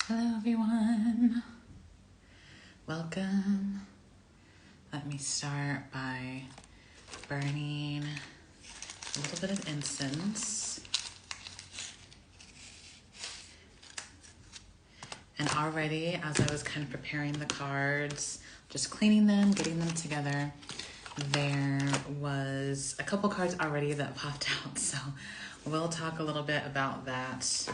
Hello everyone, welcome. Let me start by burning a little bit of incense. And already, as I was kind of preparing the cards, just cleaning them, getting them together, there was a couple cards already that popped out. So we'll talk a little bit about that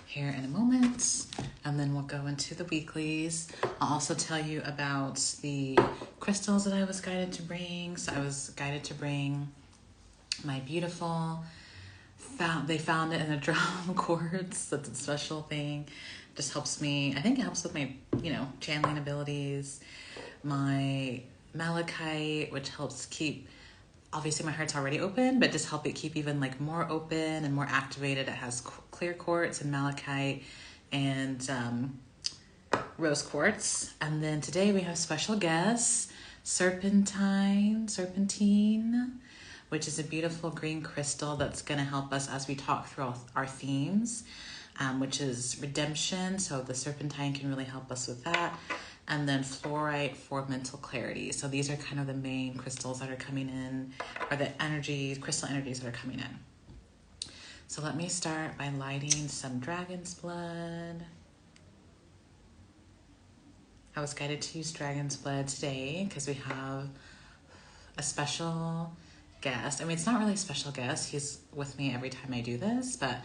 here in a moment, and then we'll go into the weeklies. I'll also tell you about the crystals that I was guided to bring. So I was guided to bring my beautiful, they found it in a drum quartz. That's a special thing. Just helps me, I think it helps with my, channeling abilities. My malachite, which helps keep, obviously my heart's already open, but just help it keep even more open and more activated. It has clear quartz and malachite and rose quartz. And then today we have special guests, serpentine, which is a beautiful green crystal that's going to help us as we talk through our themes, which is redemption. So the serpentine can really help us with that. And then fluorite for mental clarity. So these are kind of the main crystals that are coming in, or the crystal energies that are coming in. So let me start by lighting some dragon's blood. I was guided to use dragon's blood today because we have a special guest. I mean, it's not really a special guest. He's with me every time I do this, but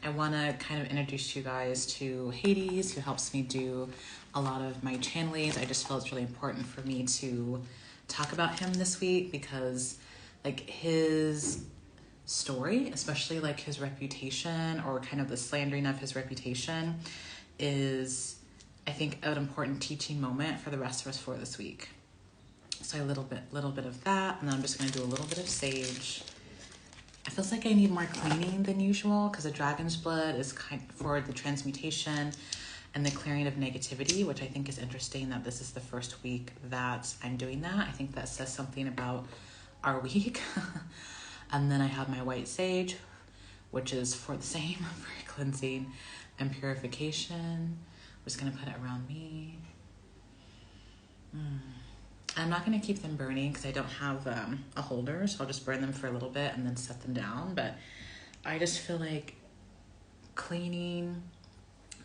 I want to kind of introduce you guys to Hades, who helps me do a lot of my channelings. I just feel it's really important for me to talk about him this week because his story, especially his reputation or kind of the slandering of his reputation, is, I think, an important teaching moment for the rest of us for this week. So a little bit of that, and then I'm just going to do a little bit of sage. It feels like I need more cleaning than usual because the dragon's blood is kind of for the transmutation and the clearing of negativity, which I think is interesting that this is the first week that I'm doing that. I think that says something about our week. And then I have my white sage, which is for the same, for cleansing and purification. I'm just going to put it around me. I'm not going to keep them burning because I don't have a holder, so I'll just burn them for a little bit and then set them down. But I just feel like cleaning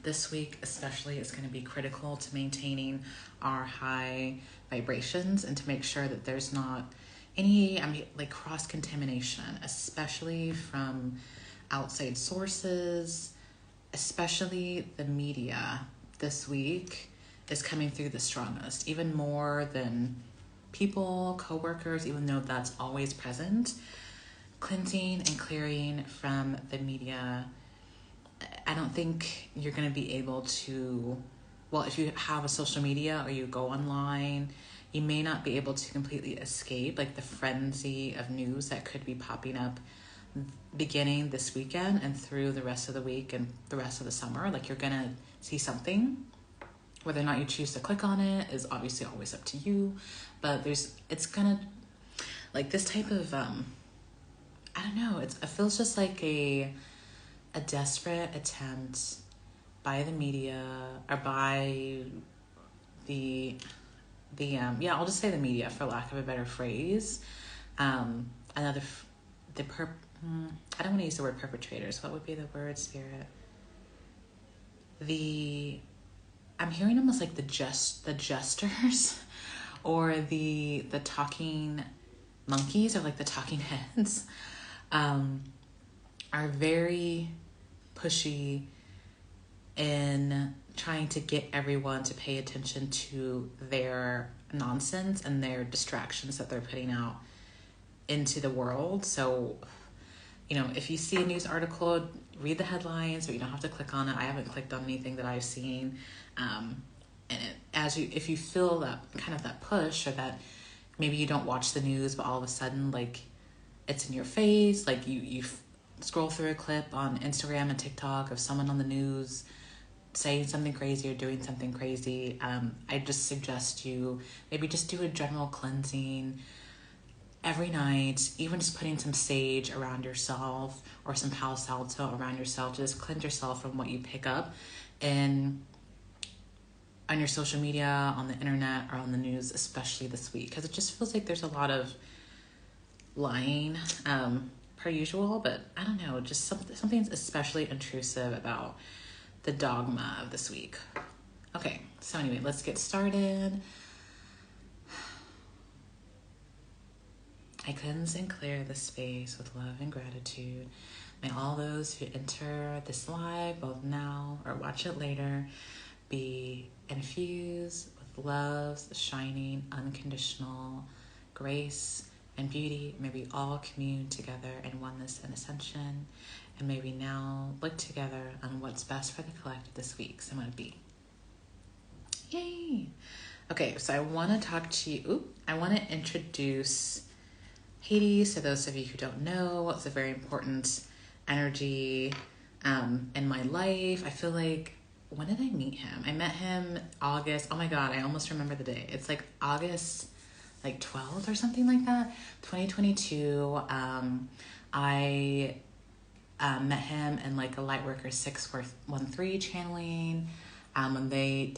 this week especially is going to be critical to maintaining our high vibrations and to make sure that there's not any cross-contamination, especially from outside sources, especially the media this week is coming through the strongest, even more than people, coworkers, even though that's always present. Cleansing and clearing from the media. I don't think you're going to be able to, if you have a social media or you go online, you may not be able to completely escape the frenzy of news that could be popping up beginning this weekend and through the rest of the week and the rest of the summer. You're going to see something. Whether or not you choose to click on it is obviously always up to you, but it's gonna, this type of, I don't know, it feels just like a desperate attempt by the media or by I'll just say the media for lack of a better phrase. I don't want to use the word perpetrators. What would be the word, Spirit? I'm hearing almost the jesters or the talking monkeys or the talking heads are very pushy in trying to get everyone to pay attention to their nonsense and their distractions that they're putting out into the world. So, if you see a news article, read the headlines, but you don't have to click on it. I haven't clicked on anything that I've seen. And if you feel that kind of that push, or that maybe you don't watch the news, but all of a sudden it's in your face, you scroll through a clip on Instagram and TikTok of someone on the news saying something crazy or doing something crazy, I just suggest you maybe just do a general cleansing every night, even just putting some sage around yourself or some Palo Santo around yourself to just cleanse yourself from what you pick up on your social media, on the internet, or on the news, especially this week, because it just feels like there's a lot of lying per usual, but I don't know, just something's especially intrusive about the dogma of this week. Okay, so anyway, let's get started. I cleanse and clear the space with love and gratitude. May all those who enter this live, both now or watch it later, be infused with love's shining, unconditional grace and beauty. May we all commune together in oneness and ascension. And may we now look together on what's best for the collective this week. So I'm going to be. Yay! Okay, so I want to talk to you. I want to introduce Hades. To those of you who don't know, it's a very important energy in my life. I feel like, when did I meet him? I met him August. Oh my God, I almost remember the day. It's like August 12th or something like that, 2022. I met him in like a Lightworker 613 channeling when they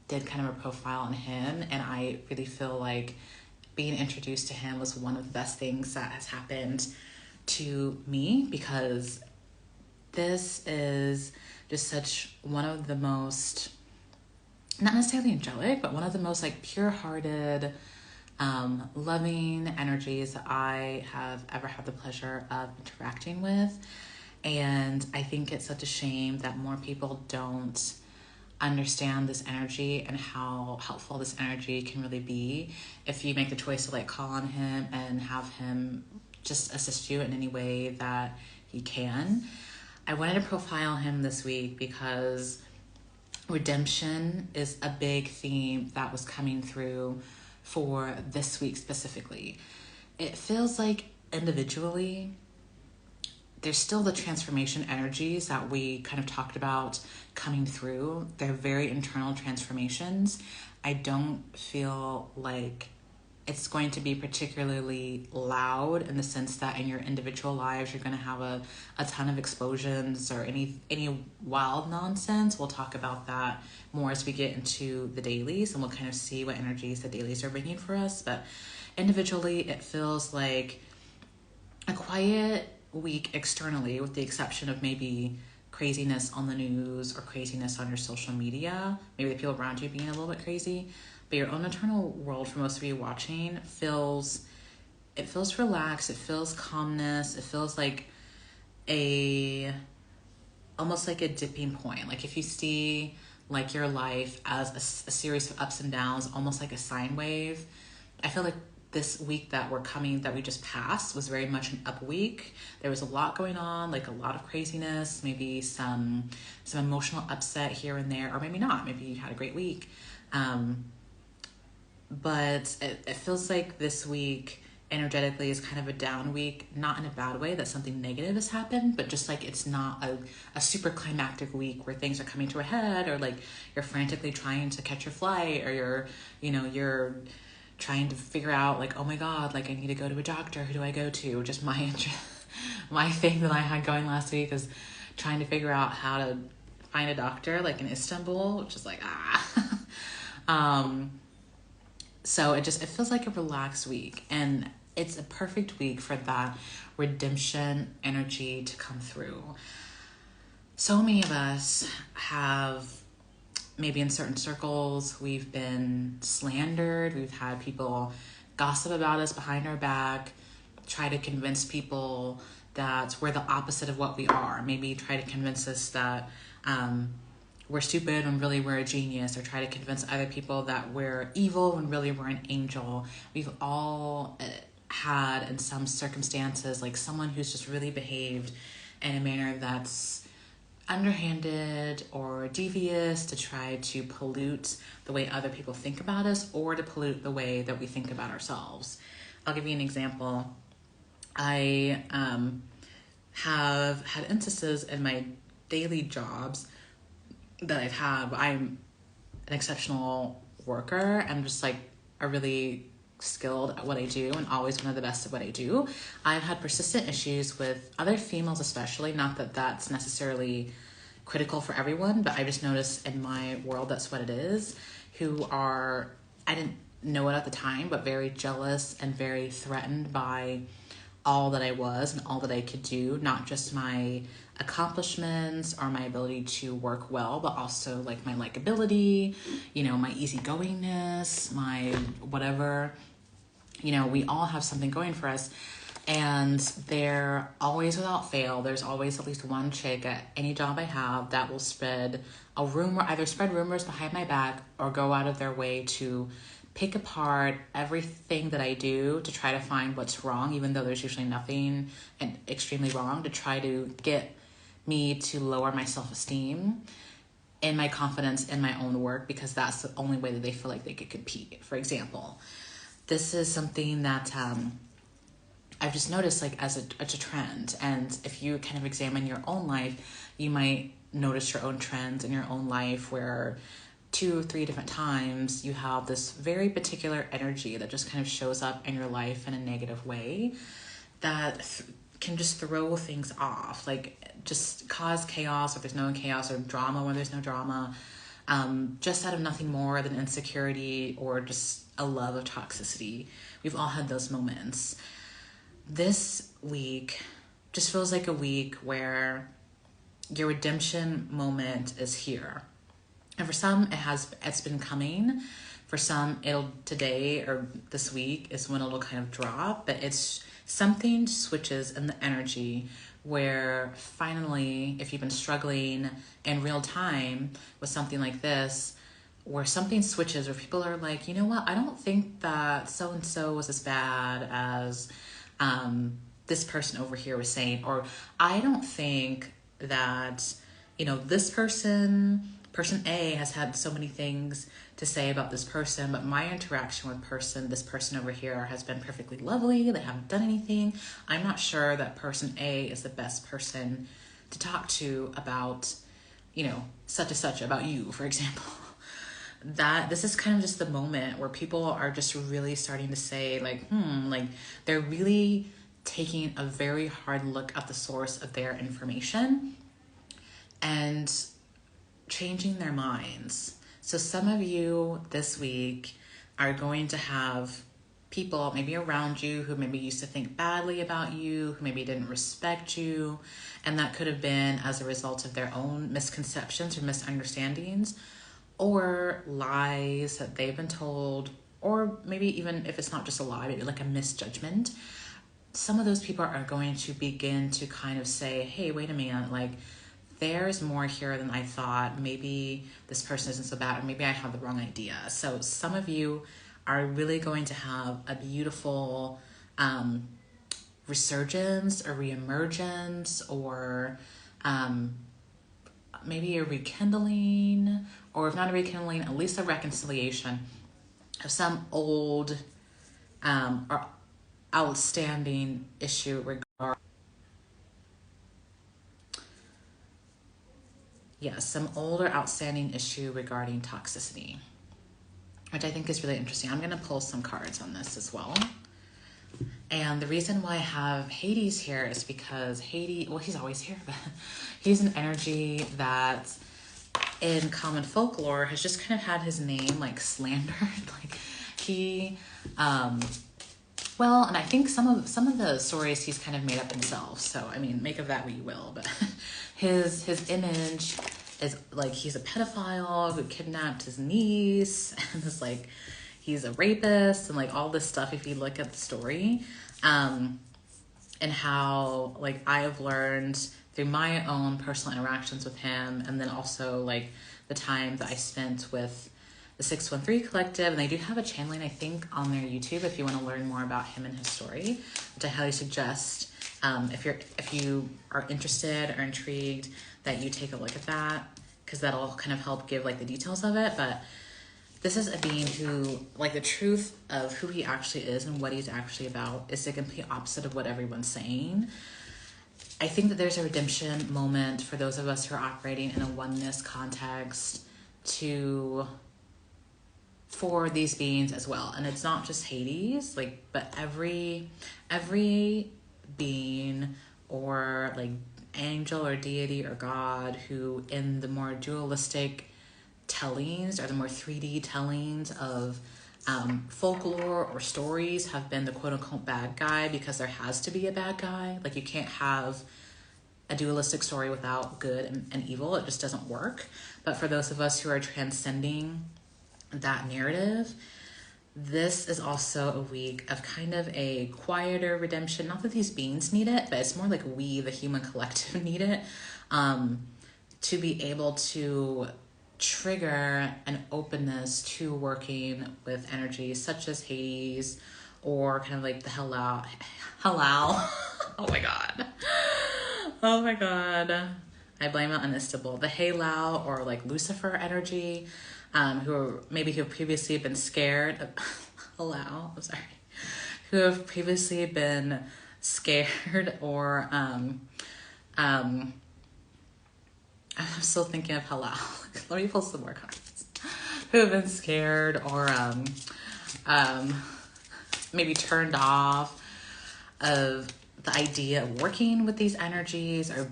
did kind of a profile on him, and I really feel like being introduced to him was one of the best things that has happened to me, because this is just such one of the most, not necessarily angelic, but one of the most like pure-hearted, loving energies that I have ever had the pleasure of interacting with. And I think it's such a shame that more people don't understand this energy and how helpful this energy can really be if you make the choice to like call on him and have him just assist you in any way that he can. I wanted to profile him this week because redemption is a big theme that was coming through for this week specifically. It feels like individually, there's still the transformation energies that we kind of talked about coming through. They're very internal transformations. I don't feel like it's going to be particularly loud in the sense that in your individual lives, you're going to have a ton of explosions or any wild nonsense. We'll talk about that more as we get into the dailies, and we'll kind of see what energies the dailies are bringing for us. But individually, it feels like a quiet week externally, with the exception of maybe craziness on the news or craziness on your social media, maybe the people around you being a little bit crazy, but your own internal world, for most of you watching, feels relaxed, it feels calmness, it feels like almost like a dipping point. Like if you see like your life as a series of ups and downs, almost like a sine wave, I feel like this week that we just passed was very much an up week. There was a lot going on, like a lot of craziness, maybe some emotional upset here and there, or maybe not. Maybe you had a great week. But it feels like this week energetically is kind of a down week, not in a bad way that something negative has happened, but just like it's not a super climactic week where things are coming to a head, or like you're frantically trying to catch your flight, or you're trying to figure out like, oh my God, like I need to go to a doctor. Who do I go to? Just my thing that I had going last week is trying to figure out how to find a doctor like in Istanbul, which is like, So it feels like a relaxed week, and it's a perfect week for that redemption energy to come through. So many of us have, maybe in certain circles, we've been slandered. We've had people gossip about us behind our back, try to convince people that we're the opposite of what we are. Maybe try to convince us that we're stupid when really we're a genius, or try to convince other people that we're evil when really we're an angel. We've all had, in some circumstances, like someone who's just really behaved in a manner that's underhanded or devious to try to pollute the way other people think about us, or to pollute the way that we think about ourselves. I'll give you an example. I have had instances in my daily jobs that I've had. I'm an exceptional worker. I'm just like a really skilled at what I do, and always one of the best at what I do. I've had persistent issues with other females, especially, not that that's necessarily critical for everyone, but I just noticed in my world that's what it is, who are, I didn't know it at the time, but very jealous and very threatened by all that I was and all that I could do, not just my accomplishments or my ability to work well, but also like my likability, you know, my easygoingness, my whatever. You know, we all have something going for us. And there always, without fail, there's always at least one chick at any job I have that will spread a rumor, either spread rumors behind my back or go out of their way to pick apart everything that I do to try to find what's wrong, even though there's usually nothing and extremely wrong, to try to get me to lower my self-esteem and my confidence in my own work, because that's the only way that they feel like they could compete. For example, this is something that I've just noticed like as a trend. And if you kind of examine your own life, you might notice your own trends in your own life where 2 or 3 different times you have this very particular energy that just kind of shows up in your life in a negative way that can just throw things off, like just cause chaos if there's no chaos, or drama when there's no drama, just out of nothing more than insecurity or just a love of toxicity. We've all had those moments. This week just feels like a week where your redemption moment is here. And for some, it's been coming. For some, today or this week is when it'll kind of drop, but it's something switches in the energy where finally, if you've been struggling in real time with something like this, where something switches, where people are like, you know what, I don't think that so-and-so was as bad as this person over here was saying, or I don't think that, you know, this person A has had so many things to say about this person, but my interaction with this person over here has been perfectly lovely. They haven't done anything. I'm not sure that person A is the best person to talk to about, you know, such and such about you, for example. That this is kind of just the moment where people are just really starting to say like, like they're really taking a very hard look at the source of their information and changing their minds. So some of you this week are going to have people maybe around you who maybe used to think badly about you, who maybe didn't respect you, and that could have been as a result of their own misconceptions or misunderstandings, or lies that they've been told, or maybe even if it's not just a lie, maybe like a misjudgment. Some of those people are going to begin to kind of say, hey, wait a minute, like there's more here than I thought. Maybe this person isn't so bad, or maybe I have the wrong idea. So some of you are really going to have a beautiful resurgence or reemergence, or maybe a rekindling, or if not a rekindling, at least a reconciliation of some old or outstanding issue some old or outstanding issue regarding toxicity, which I think is really interesting. I'm going to pull some cards on this as well. And the reason why I have Hades here is because Hades, well, he's always here, but he's an energy that in common folklore has just kind of had his name like slandered. Like he, well, and I think some of the stories he's kind of made up himself. So, I mean, make of that what you will, but his image is like he's a pedophile who kidnapped his niece, and is like he's a rapist and like all this stuff if you look at the story. And how like I have learned through my own personal interactions with him, and then also like the time that I spent with the 613 Collective, and they do have a channeling, I think, on their YouTube if you want to learn more about him and his story, which I highly suggest if you are interested or intrigued that you take a look at that, because that'll kind of help give like the details of it. But this is a being who, like, the truth of who he actually is and what he's actually about is the complete opposite of what everyone's saying. I think that there's a redemption moment for those of us who are operating in a oneness context for these beings as well. And it's not just Hades, like, but every being or like angel or deity or God who, in the more dualistic tellings or the more 3D tellings of folklore or stories, have been the quote unquote bad guy, because there has to be a bad guy. Like, you can't have a dualistic story without good and evil. It just doesn't work. But for those of us who are transcending that narrative, this is also a week of kind of a quieter redemption. Not that these beings need it, but it's more like we, the human collective, need it, to be able to trigger an openness to working with energies such as Hades, or kind of like the halal. Oh my god. Oh my god. I blame it on Istanbul. The halal, or like Lucifer energy, who have previously been scared of halal, I'm sorry. Who have previously been scared, or I'm still thinking of halal. Let me pull some more cards. Who have been scared, or maybe turned off of the idea of working with these energies, or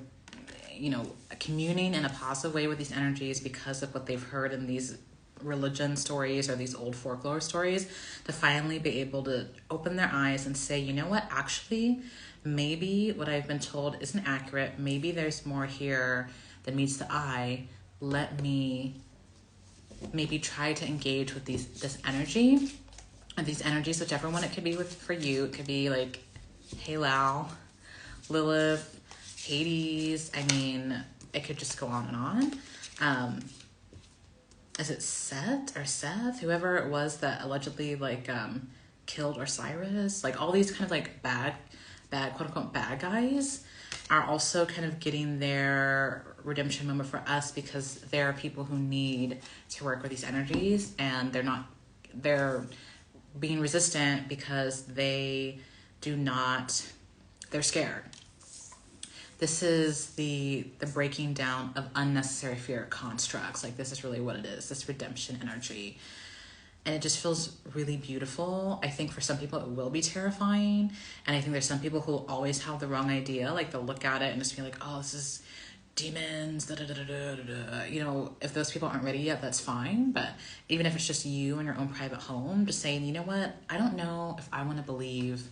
communing in a positive way with these energies because of what they've heard in these religion stories or these old folklore stories, to finally be able to open their eyes and say, you know what, actually, maybe what I've been told isn't accurate. Maybe there's more here than meets the eye. Let me maybe try to engage with this energy, and these energies, whichever one it could be with for you. It could be like Halal, Lilith, Hades. I mean, it could just go on and on. Is it Seth? Whoever it was that allegedly killed Osiris. Like, all these kind of like bad quote unquote bad guys are also kind of getting their redemption moment for us, because there are people who need to work with these energies, and they're being resistant because they're scared. This is the breaking down of unnecessary fear constructs. Like, this is really what it is, this redemption energy. And it just feels really beautiful. I think for some people it will be terrifying. And I think there's some people who will always have the wrong idea. Like, they'll look at it and just be like, oh, this is demons, da da da da da da. If those people aren't ready yet, that's fine. But even if it's just you in your own private home, just saying, you know what, I don't know if I want to believe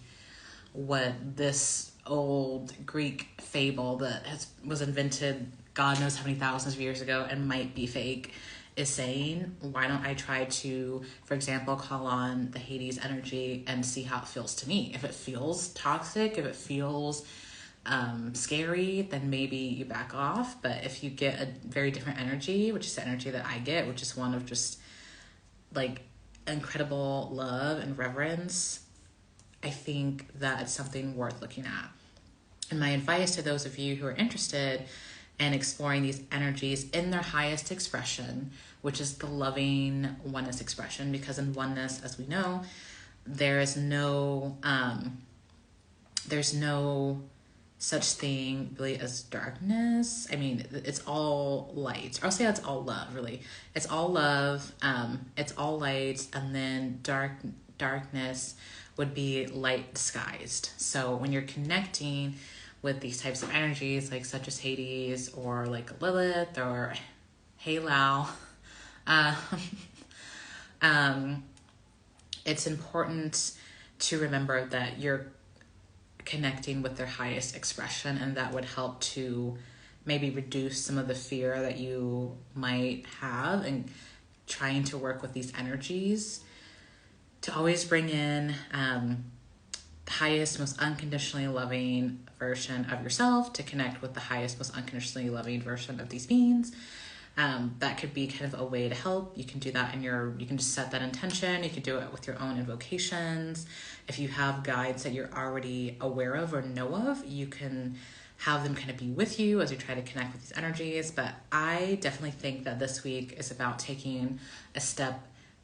what this old Greek fable that was invented God knows how many thousands of years ago and might be fake is saying. Why don't I try to, for example, call on the Hades energy and see how it feels to me? If it feels toxic, if it feels scary, then maybe you back off. But if you get a very different energy, which is the energy that I get, which is one of just like incredible love and reverence, I think that it's something worth looking at. And my advice to those of you who are interested in exploring these energies in their highest expression, which is the loving oneness expression, because in oneness, as we know, there's no such thing really as darkness. I mean, it's all light. I'll say it's all love, really. It's all love, it's all light, and then darkness would be light disguised. So when you're connecting with these types of energies, like such as Hades, or like Lilith, or Halal, it's important to remember that you're connecting with their highest expression, and that would help to maybe reduce some of the fear that you might have in trying to work with these energies. To always bring in the highest, most unconditionally loving version of yourself, to connect with the highest, most unconditionally loving version of these beings. That could be kind of a way to help. You can do that you can just set that intention. You can do it with your own invocations. If you have guides that you're already aware of or know of, you can have them kind of be with you as you try to connect with these energies. But I definitely think that this week is about taking a step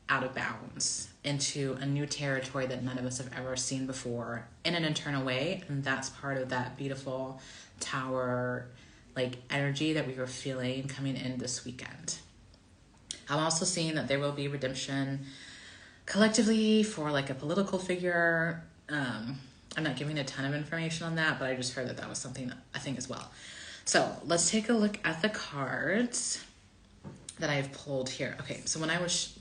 out of bounds into a new territory that none of us have ever seen before in an internal way. And that's part of that beautiful tower energy that we were feeling coming in this weekend. I'm also seeing that there will be redemption collectively for a political figure. I'm not giving a ton of information on that, but I just heard that was something, I think, as well. So let's take a look at the cards that I've pulled here. Okay, so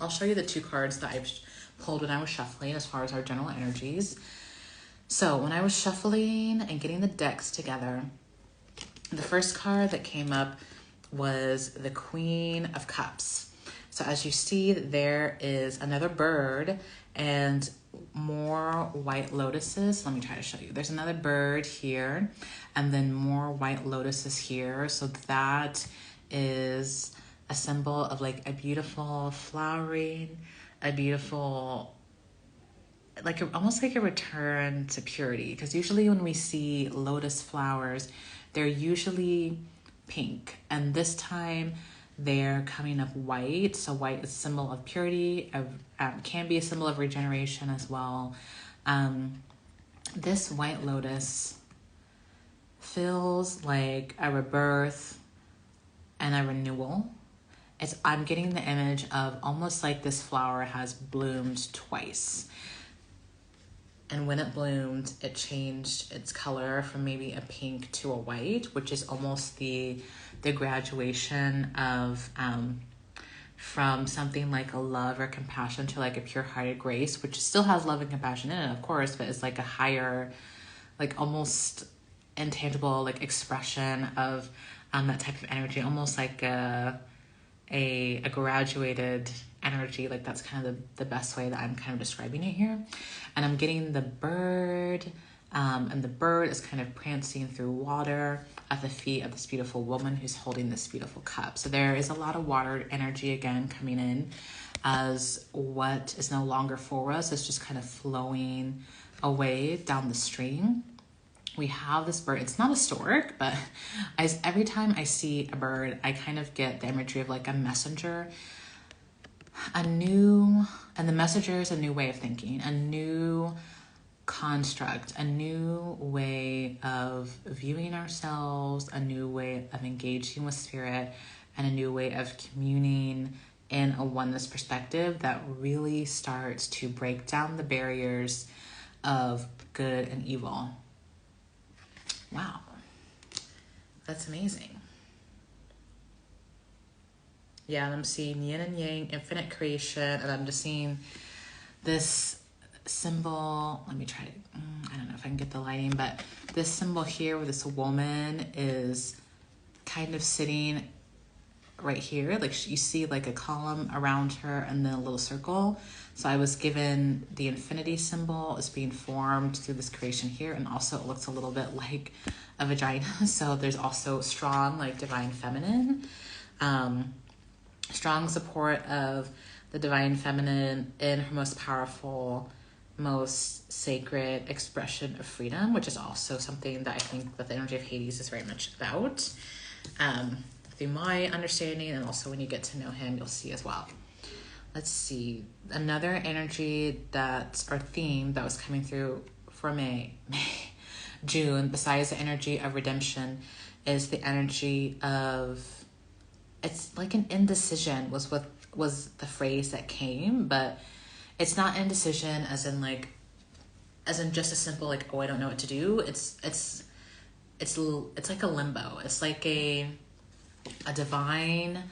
I'll show you the 2 cards that I've pulled when I was shuffling as far as our general energies. So when I was shuffling and getting the decks together, the first card that came up was the Queen of Cups. So as you see, there is another bird and more white lotuses. Let me try to show you. There's another bird here and then more white lotuses here. So that is a symbol of like a beautiful flowering, a beautiful, almost like a return to purity. Because usually when we see lotus flowers, they're usually pink, and this time they're coming up white. So white is a symbol of purity, can be a symbol of regeneration as well. This white lotus feels like a rebirth and a renewal. I'm getting the image of almost like this flower has bloomed twice. And when it bloomed, it changed its color from maybe a pink to a white, which is almost the graduation of from something like a love or compassion to like a pure-hearted grace, which still has love and compassion in it, of course, but it's like a higher, like almost intangible like expression of that type of energy, almost like a graduated energy. Like that's kind of the best way that I'm kind of describing it here. And I'm getting the bird, and the bird is kind of prancing through water at the feet of this beautiful woman who's holding this beautiful cup. So there is a lot of water energy again coming in, as what is no longer for us is just kind of flowing away down the stream. We have this bird. It's not a stork, but every time I see a bird, I kind of get the imagery of like a messenger, and the messenger is a new way of thinking, a new construct, a new way of viewing ourselves, a new way of engaging with spirit, and a new way of communing in a oneness perspective that really starts to break down the barriers of good and evil. Wow, that's amazing. Yeah, and I'm seeing yin and yang, infinite creation, and I'm just seeing this symbol. Let me try to, I don't know if I can get the lighting, but this symbol here where this woman is kind of sitting right here, like you see like a column around her and then a little circle. So I was given the infinity symbol is being formed through this creation here, and also it looks a little bit like a vagina. So there's also strong like divine feminine, strong support of the divine feminine in her most powerful, most sacred expression of freedom, which is also something that I think that the energy of Hades is very much about. Through my understanding, and also when you get to know him, you'll see as well. Let's see. Another energy or theme that was coming through for June, besides the energy of redemption, is the energy of, it's like an indecision was the phrase that came, but it's not indecision as in just a simple like, oh, I don't know what to do. It's like a limbo. It's like a divine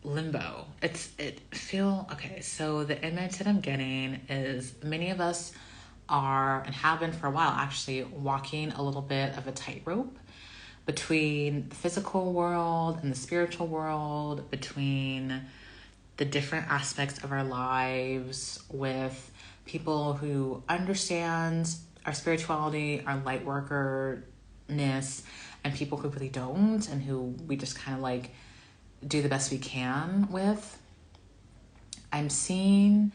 limbo. Okay, so the image that I'm getting is many of us are, and have been for a while actually, walking a little bit of a tightrope between the physical world and the spiritual world, between the different aspects of our lives, with people who understand our spirituality, our light workerness, and people who really don't, and who we just kind of like do the best we can with. I'm seeing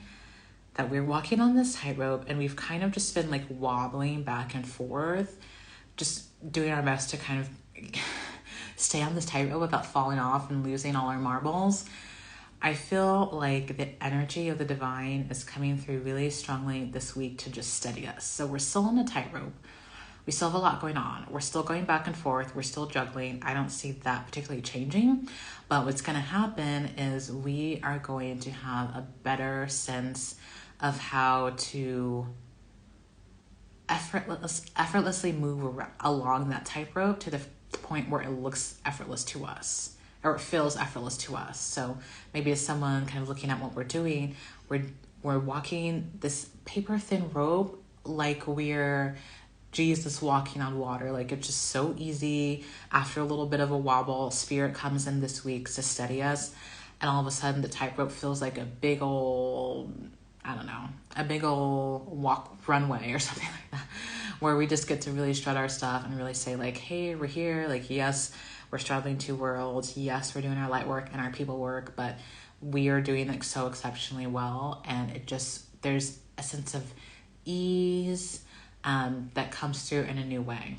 that we're walking on this tightrope, and we've kind of just been like wobbling back and forth, just doing our best to kind of stay on this tightrope without falling off and losing all our marbles. I feel like the energy of the divine is coming through really strongly this week to just steady us. So we're still on a tightrope. We still have a lot going on. We're still going back and forth. We're still juggling. I don't see that particularly changing. But what's going to happen is we are going to have a better sense of how to effortlessly move along that tightrope to point where it looks effortless to us, or it feels effortless to us. So maybe as someone kind of looking at what we're doing, we're walking this paper thin rope like we're Jesus walking on water. Like it's just so easy. After a little bit of a wobble, Spirit comes in this week to steady us, and all of a sudden the tightrope feels like a big old, I don't know, a big old walk runway or something like that, where we just get to really strut our stuff and really say like, hey, we're here. Like, yes, we're straddling two worlds. Yes, we're doing our light work and our people work, but we are doing it so exceptionally well. And it just, there's a sense of ease that comes through in a new way.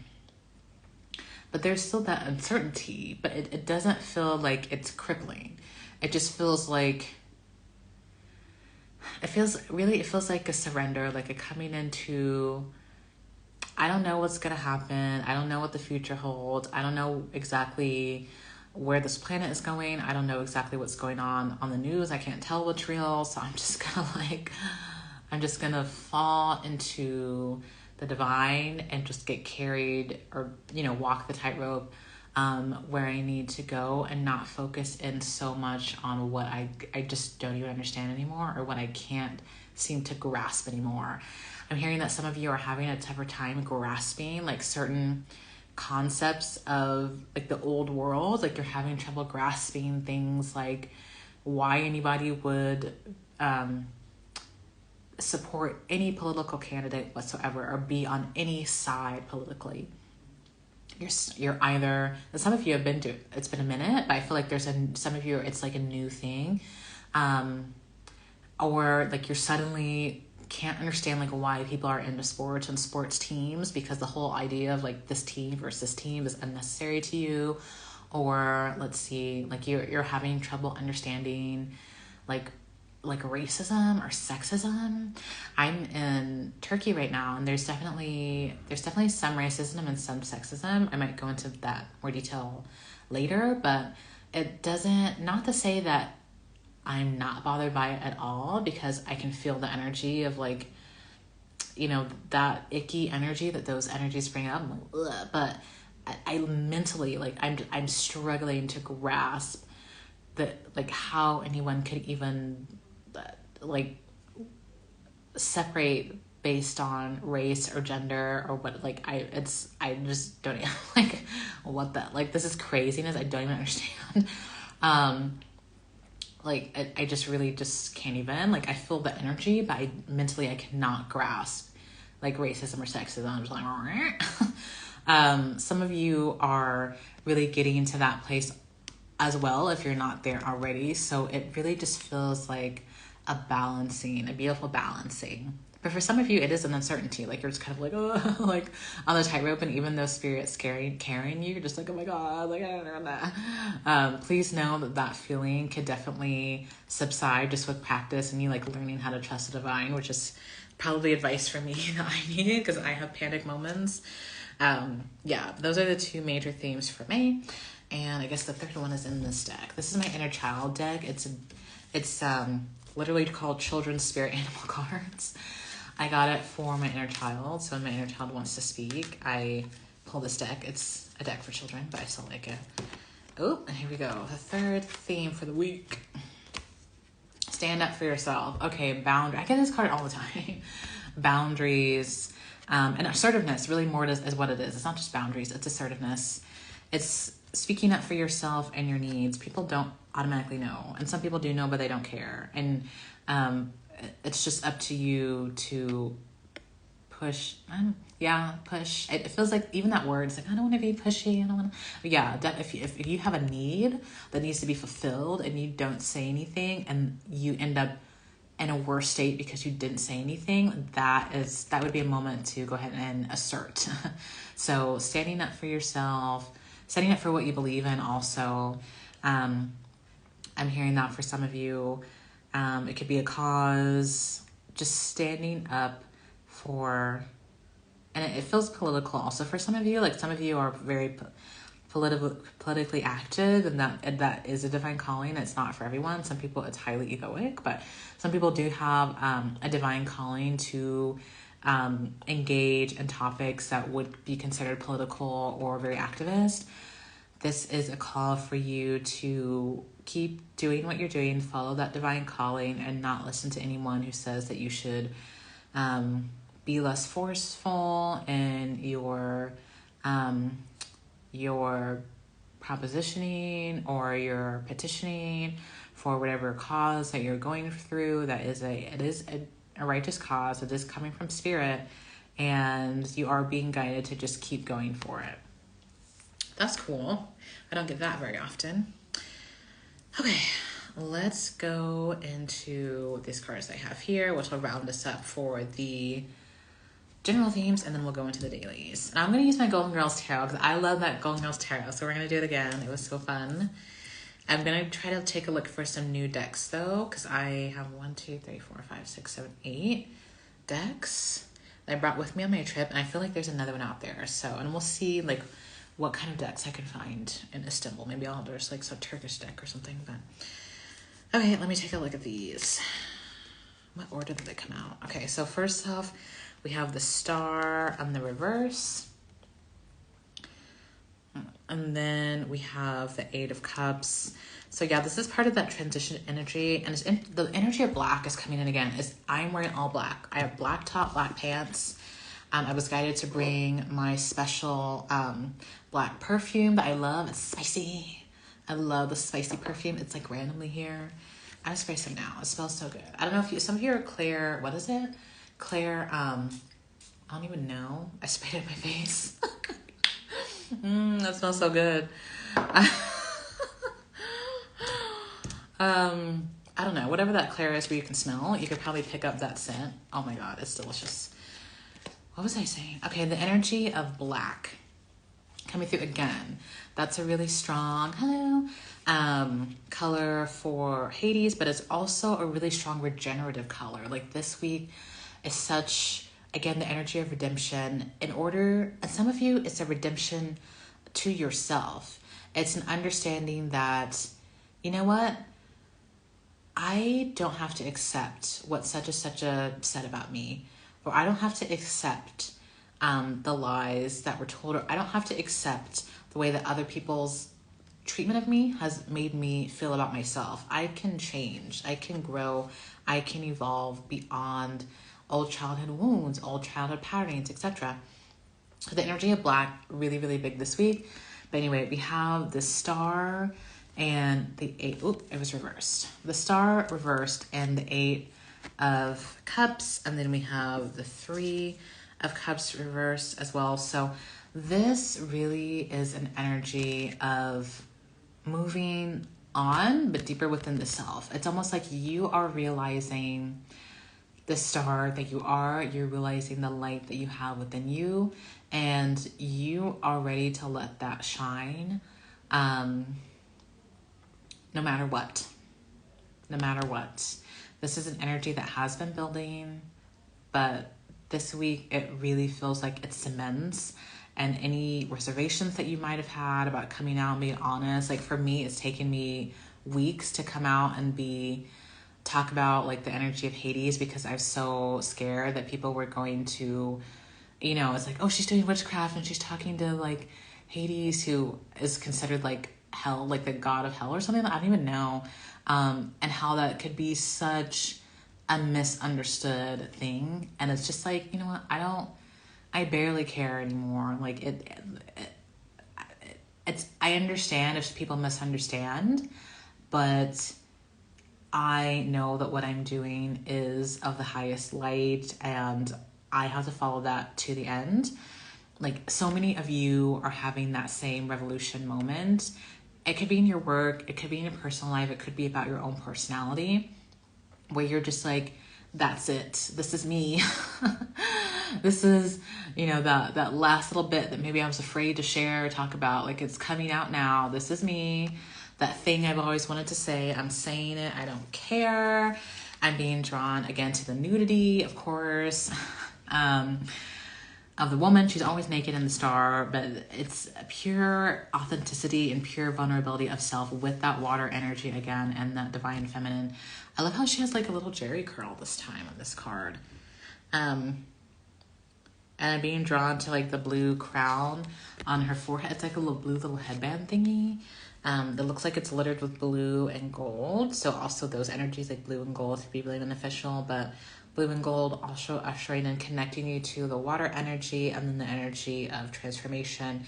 But there's still that uncertainty, but it doesn't feel like it's crippling. It just feels like, it feels like a surrender, like a coming into, I don't know what's going to happen. I don't know what the future holds. I don't know exactly where this planet is going. I don't know exactly what's going on the news. I can't tell what's real. So I'm just going to fall into the divine and just get carried, or, walk the tightrope where I need to go, and not focus in so much on what I just don't even understand anymore, or what I can't seem to grasp anymore. I'm hearing that some of you are having a tougher time grasping like certain concepts of like the old world. Like you're having trouble grasping things like why anybody would support any political candidate whatsoever, or be on any side politically. You're either, and some of you have been to, it's been a minute, but I feel like some of you, it's like a new thing. Or like you're suddenly can't understand like why people are into sports and sports teams, because the whole idea of like this team versus this team is unnecessary to you. Or let's see, like you're having trouble understanding like racism or sexism. I'm in Turkey right now, and there's definitely some racism and some sexism. I might go into that more detail later, but it doesn't, not to say that I'm not bothered by it at all, because I can feel the energy of like, that icky energy that those energies bring up. I'm like, ugh, but I mentally, like, I'm struggling to grasp that, like, how anyone could even like separate based on race or gender or what. Like I just don't even, like, what that, like, this is craziness. I don't even understand. Like I just really just can't even, like, I feel the energy, but mentally I cannot grasp like racism or sexism. I'm just like some of you are really getting to that place as well, if you're not there already. So it really just feels like a beautiful balancing. But for some of you, it is an uncertainty. Like you're just kind of like, oh, like on the tightrope, and even though Spirit's carrying you, you're just like, oh my God, like I don't know that. Please know that feeling could definitely subside just with practice and you like learning how to trust the divine, which is probably advice from me that I needed because I have panic moments. Yeah, those are the two major themes for me. And I guess the third one is in this deck. This is my inner child deck. It's literally called Children's Spirit Animal Cards. I got it for my inner child. So when my inner child wants to speak, I pull this deck. It's a deck for children, but I still like it. Oh, and here we go. The third theme for the week. Stand up for yourself. Okay, boundary. I get this card all the time. Boundaries. And assertiveness, really more is what it is. It's not just boundaries, it's assertiveness. It's speaking up for yourself and your needs. People don't automatically know. And some people do know, but they don't care. And it's just up to you to push. Push. It feels like even that word, it's like, I don't want to be pushy. I don't want to. Yeah, if you have a need that needs to be fulfilled and you don't say anything and you end up in a worse state because you didn't say anything, that would be a moment to go ahead and assert. So standing up for yourself, standing up for what you believe in also. I'm hearing that for some of you. It could be a cause, just standing up for, and it feels political also for some of you. Like some of you are very politically active, and that is a divine calling. It's not for everyone. Some people it's highly egoic, but some people do have a divine calling to engage in topics that would be considered political or very activist. This is a call for you to keep doing what you're doing, follow that divine calling, and not listen to anyone who says that you should be less forceful in your propositioning or your petitioning for whatever cause that you're going through. It is a righteous cause. It is coming from spirit, and you are being guided to just keep going for it. That's cool. I don't get that very often. Okay, let's go into these cards I have here, which will round us up for the general themes, and then we'll go into the dailies. And I'm going to use my Golden Girls Tarot because I love that Golden Girls Tarot, so we're going to do it again. It was so fun. I'm going to try to take a look for some new decks, though, because I have 8 decks that I brought with me on my trip, and I feel like there's another one out there. So, and we'll see, like, what kind of decks I can find in Istanbul. Maybe I'll do like some Turkish deck or something. But okay, let me take a look at these. What order did they come out? Okay, so first off, we have the Star on the reverse. And then we have the 8 of Cups. So yeah, this is part of that transition energy. And the energy of black is coming in again. I'm wearing all black. I have black top, black pants. I was guided to bring my special black perfume that I love. It's spicy. I love the spicy perfume. It's like randomly here. I'm gonna spray some now. It smells so good. I don't know if some of you are Claire. What is it? Claire. I don't even know. I sprayed it in my face. That smells so good. I don't know. Whatever that Claire is, where you can smell, you could probably pick up that scent. Oh my god, it's delicious. What was I saying? Okay, the energy of black coming through again. That's a really strong color for Hades, but it's also a really strong regenerative color. Like this week is such, again, the energy of redemption. And some of you, it's a redemption to yourself. It's an understanding that, you know what? I don't have to accept what such a said about me. Or I don't have to accept the lies that were told, or I don't have to accept the way that other people's treatment of me has made me feel about myself. I can change, I can grow, I can evolve beyond old childhood wounds, old childhood patterns, etc. So the energy of black, really, really big this week. But anyway, we have the Star and the 8. Oop, it was reversed. The Star reversed and the 8 of Cups, and then we have the 3 of Cups reversed as well. So this really is an energy of moving on, but deeper within the self. It's almost like you are realizing the star that you are, you're realizing the light that you have within you, and you are ready to let that shine, no matter what. This is an energy that has been building, but this week it really feels like it cements. And any reservations that you might have had about coming out and being honest, like for me, it's taken me weeks to come out and talk about like the energy of Hades, because I was so scared that people were going to, it's like, oh, she's doing witchcraft and she's talking to like Hades, who is considered like hell, like the god of hell or something. I don't even know. And how that could be such a misunderstood thing. And it's just like, you know what? I barely care anymore. Like I understand if people misunderstand, but I know that what I'm doing is of the highest light, and I have to follow that to the end. Like so many of you are having that same revolution moment. It could be in your work, it could be in your personal life, it could be about your own personality, where you're just like, that's it. This is me. This is, that last little bit that maybe I was afraid to share or talk about. Like, it's coming out now. This is me. That thing I've always wanted to say, I'm saying it. I don't care. I'm being drawn again to the nudity, of course, of the woman. She's always naked in the Star, but it's pure authenticity and pure vulnerability of self with that water energy again, and that divine feminine. I love how she has like a little Jerry curl this time on this card. And I'm being drawn to like the blue crown on her forehead. It's like a little headband thingy. That looks like it's littered with blue and gold. So also those energies like blue and gold could be really beneficial, but blue and gold also ushering and connecting you to the water energy and then the energy of transformation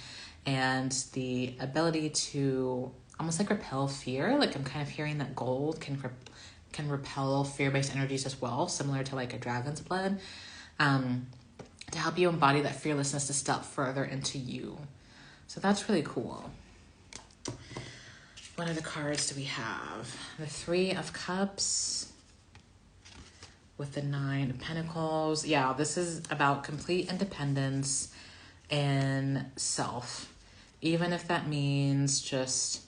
and the ability to almost like repel fear. Like I'm kind of hearing that gold can repel fear-based energies as well, similar to like a dragon's blood, to help you embody that fearlessness to step further into you. So that's really cool. What other cards do we have? The Three of Cups with the Nine of Pentacles. Yeah, this is about complete independence and self, even if that means just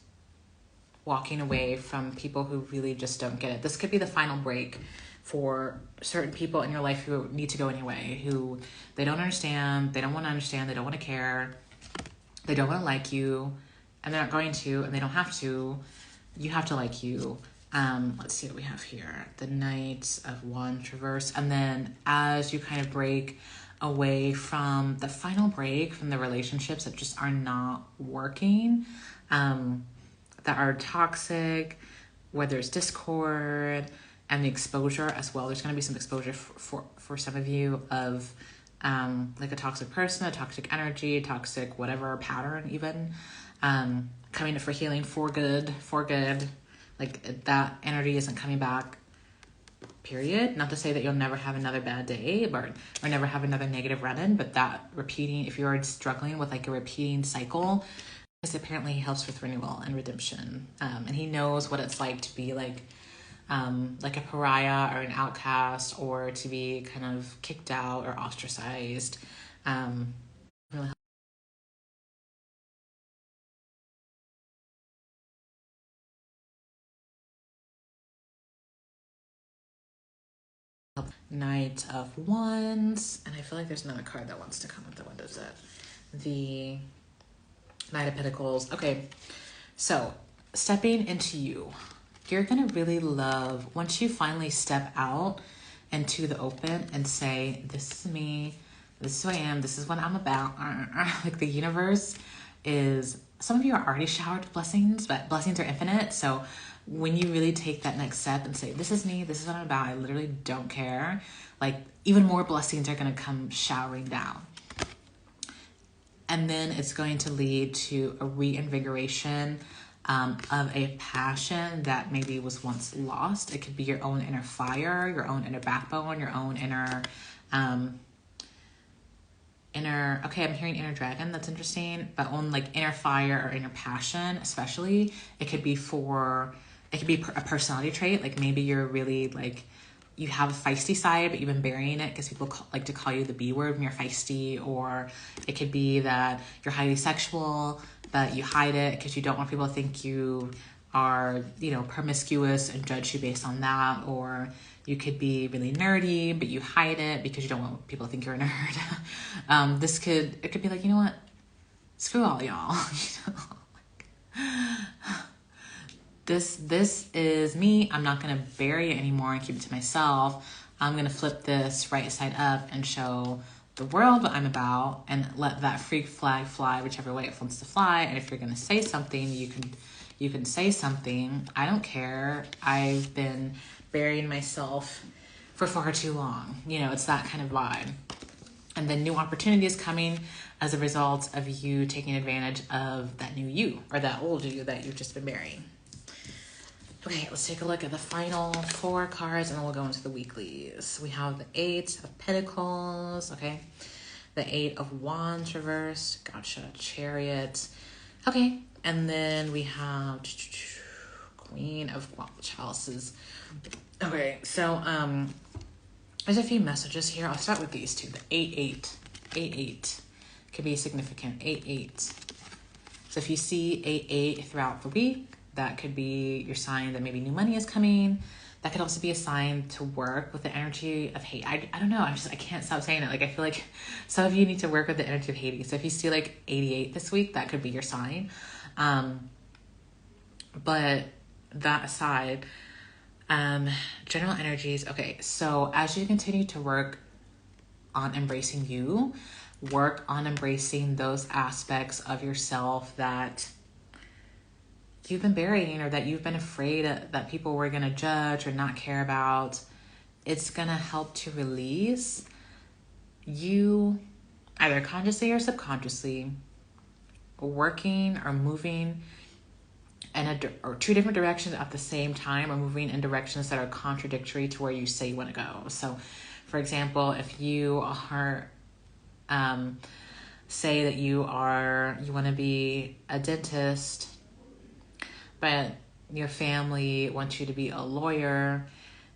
walking away from people who really just don't get it. This could be the final break for certain people in your life who need to go anyway, who they don't understand, they don't want to understand, they don't want to care, they don't want to like you, and they're not going to, and they don't have to. You have to like you. Let's see what we have here. The Knight of Wands reverse. And then as you kind of break away from the final break from the relationships that just are not working, that are toxic, where there's discord and the exposure as well. There's going to be some exposure for some of you of like a toxic person, a toxic energy, toxic whatever pattern even, coming for healing for good. Like that energy isn't coming back, period. Not to say that you'll never have another bad day or never have another negative run-in, but that repeating, if you're struggling with like a repeating cycle, this apparently helps with renewal and redemption. And he knows what it's like to be like a pariah or an outcast, or to be kind of kicked out or ostracized. Really help. Knight of Wands, and I feel like there's another card that wants to come with the windows. The Knight of Pentacles. Okay, so stepping into you. You're gonna really love, once you finally step out into the open and say, this is me, this is who I am, this is what I'm about. Like the universe is, some of you are already showered with blessings, but blessings are infinite. So when you really take that next step and say, this is me, this is what I'm about, I literally don't care, like even more blessings are gonna come showering down. And then it's going to lead to a reinvigoration of a passion that maybe was once lost. It could be your own inner fire, your own inner backbone, your own inner, okay, I'm hearing inner dragon. That's interesting. But on like inner fire or inner passion, especially, it could be a personality trait. Like maybe you're really like, you have a feisty side, but you've been burying it because people like to call you the B word when you're feisty. Or it could be that you're highly sexual, but you hide it because you don't want people to think you are, promiscuous and judge you based on that. Or you could be really nerdy, but you hide it because you don't want people to think you're a nerd. It could be like, you know what? Screw all y'all. This is me. I'm not going to bury it anymore and keep it to myself. I'm going to flip this right side up and show the world what I'm about, and let that freak flag fly whichever way it wants to fly. And if you're going to say something, you can say something. I don't care. I've been burying myself for far too long. It's that kind of vibe. And then new opportunities coming as a result of you taking advantage of that new you, or that old you that you've just been burying. Okay, let's take a look at the final 4 cards, and then we'll go into the weeklies. We have the 8 of Pentacles, okay? The 8 of Wands reversed, gotcha, Chariot. Okay, and then we have Queen of Chalices. Okay, so there's a few messages here. I'll start with these two. The 8-8. 8-8 could be significant. 8-8. So if you see 8-8 throughout the week, that could be your sign that maybe new money is coming. That could also be a sign to work with the energy of hate. I don't know. I can't stop saying it. Like, I feel like some of you need to work with the energy of Hades. So if you see like 88 this week, that could be your sign. But that aside, general energies. Okay. So as you continue to work on embracing you. Work on embracing those aspects of yourself that you've been burying, or that you've been afraid that people were going to judge or not care about. It's going to help to release you, either consciously or subconsciously, working or moving or two different directions at the same time, or moving in directions that are contradictory to where you say you want to go. So, for example, if you are, say that you want to be a dentist, but your family wants you to be a lawyer,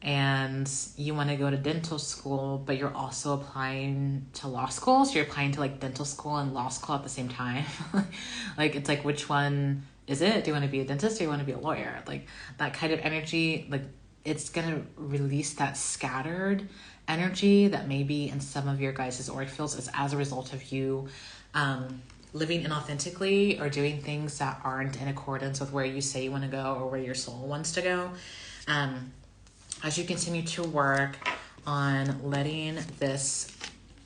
and you want to go to dental school, but you're also applying to law school. So you're applying to like dental school and law school at the same time. Like, it's like, which one is it? Do you want to be a dentist or do you want to be a lawyer? Like, that kind of energy, like, it's going to release that scattered energy that maybe in some of your guys' auric fields is as a result of you living inauthentically or doing things that aren't in accordance with where you say you want to go or where your soul wants to go. As you continue to work on letting this,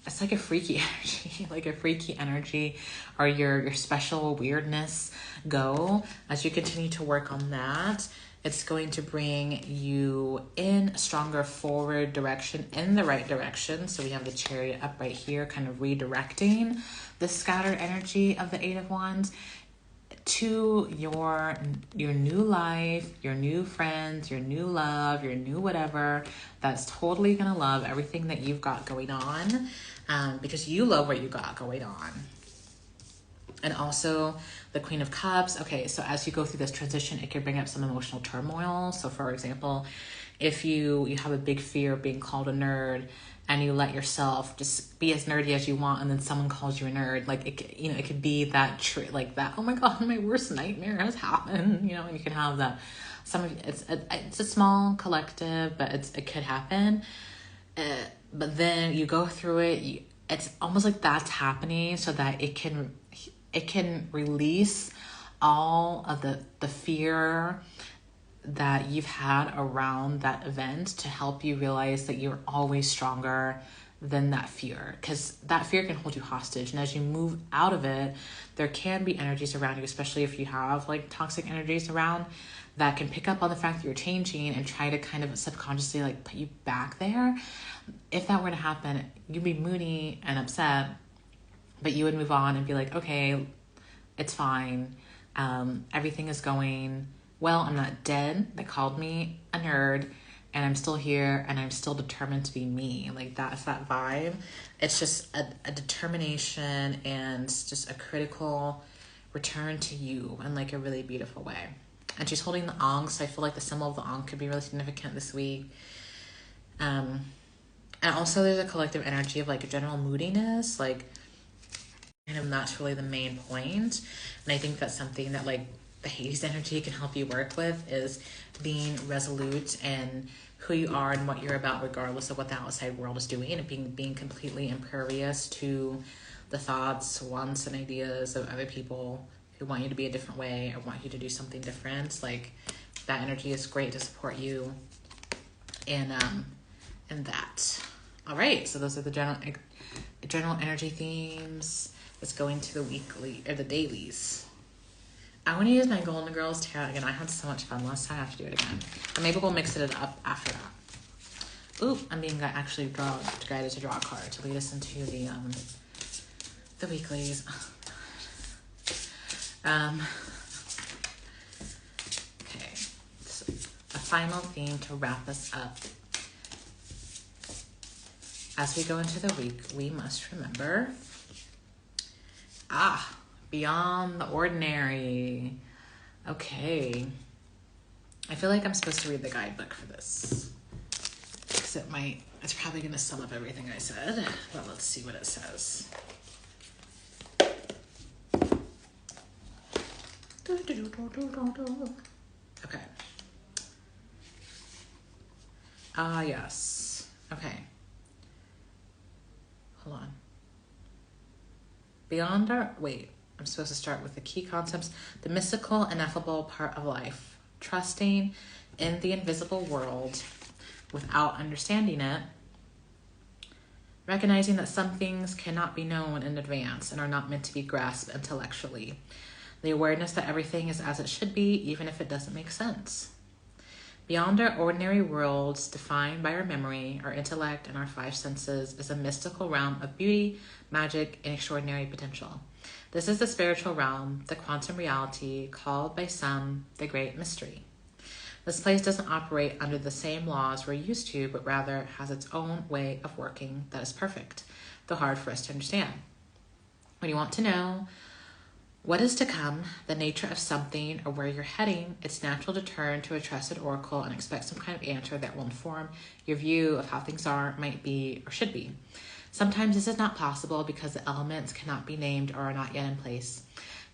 it's like a freaky energy, like a freaky energy, or your special weirdness go, as you continue to work on that, it's going to bring you in a stronger forward direction, in the right direction. So we have the Chariot up right here, kind of redirecting the scattered energy of the Eight of Wands to your new life, your new friends, your new love, your new whatever, that's totally gonna love everything that you've got going on, because you love what you got going on. And also the Queen of Cups. Okay, so as you go through this transition, it could bring up some emotional turmoil. So for example, if you have a big fear of being called a nerd, and you let yourself just be as nerdy as you want, and then someone calls you a nerd, like it could be that like that. Oh my God, my worst nightmare has happened. And you can have that. It's a small collective, but it could happen. But then you go through it. It's almost like that's happening, so that it can release all of the fear that you've had around that event, to help you realize that you're always stronger than that fear, because that fear can hold you hostage. And as you move out of it, there can be energies around you, especially if you have like toxic energies around, that can pick up on the fact that you're changing and try to kind of subconsciously like put you back there. If that were to happen, you'd be moody and upset, but you would move on and be like, okay, it's fine. Everything is going well. I'm not dead. They called me a nerd, and I'm still here, and I'm still determined to be me. Like, that's that vibe. It's just a determination and just a critical return to you in like a really beautiful way. And she's holding the Ankh, so I feel like the symbol of the Ankh could be really significant this week. And also there's a collective energy of like a general moodiness, like, and that's really the main point. And I think that's something that like the Hades energy can help you work with, is being resolute in who you are and what you're about, regardless of what the outside world is doing, and being completely impervious to the thoughts, wants, and ideas of other people who want you to be a different way or want you to do something different. Like, that energy is great to support you in that. All right, so those are the general energy themes. Let's go into the weekly or the dailies. I want to use my Golden Girls tarot again. I had so much fun last time. I have to do it again. And maybe we'll mix it up after that. Ooh, I'm being guided to draw a card to lead us into the weeklies. Okay, so a final theme to wrap us up. As we go into the week, we must remember, beyond the ordinary. Okay. I feel like I'm supposed to read the guidebook for this, because it's probably going to sum up everything I said, but let's see what it says. Okay. Yes. Okay. Hold on. I'm supposed to start with the key concepts. The mystical, ineffable part of life. Trusting in the invisible world without understanding it. recognizing that some things cannot be known in advance and are not meant to be grasped intellectually. The awareness that everything is as it should be, even if it doesn't make sense. Beyond our ordinary worlds, defined by our memory, our intellect, and our five senses, is a mystical realm of beauty, magic, and extraordinary potential. This is the spiritual realm, the quantum reality, called by some the Great Mystery. This place doesn't operate under the same laws we're used to, but rather has its own way of working that is perfect, though hard for us to understand. When you want to know what is to come, the nature of something, or where you're heading, it's natural to turn to a trusted oracle and expect some kind of answer that will inform your view of how things are, might be, or should be. Sometimes this is not possible because the elements cannot be named or are not yet in place.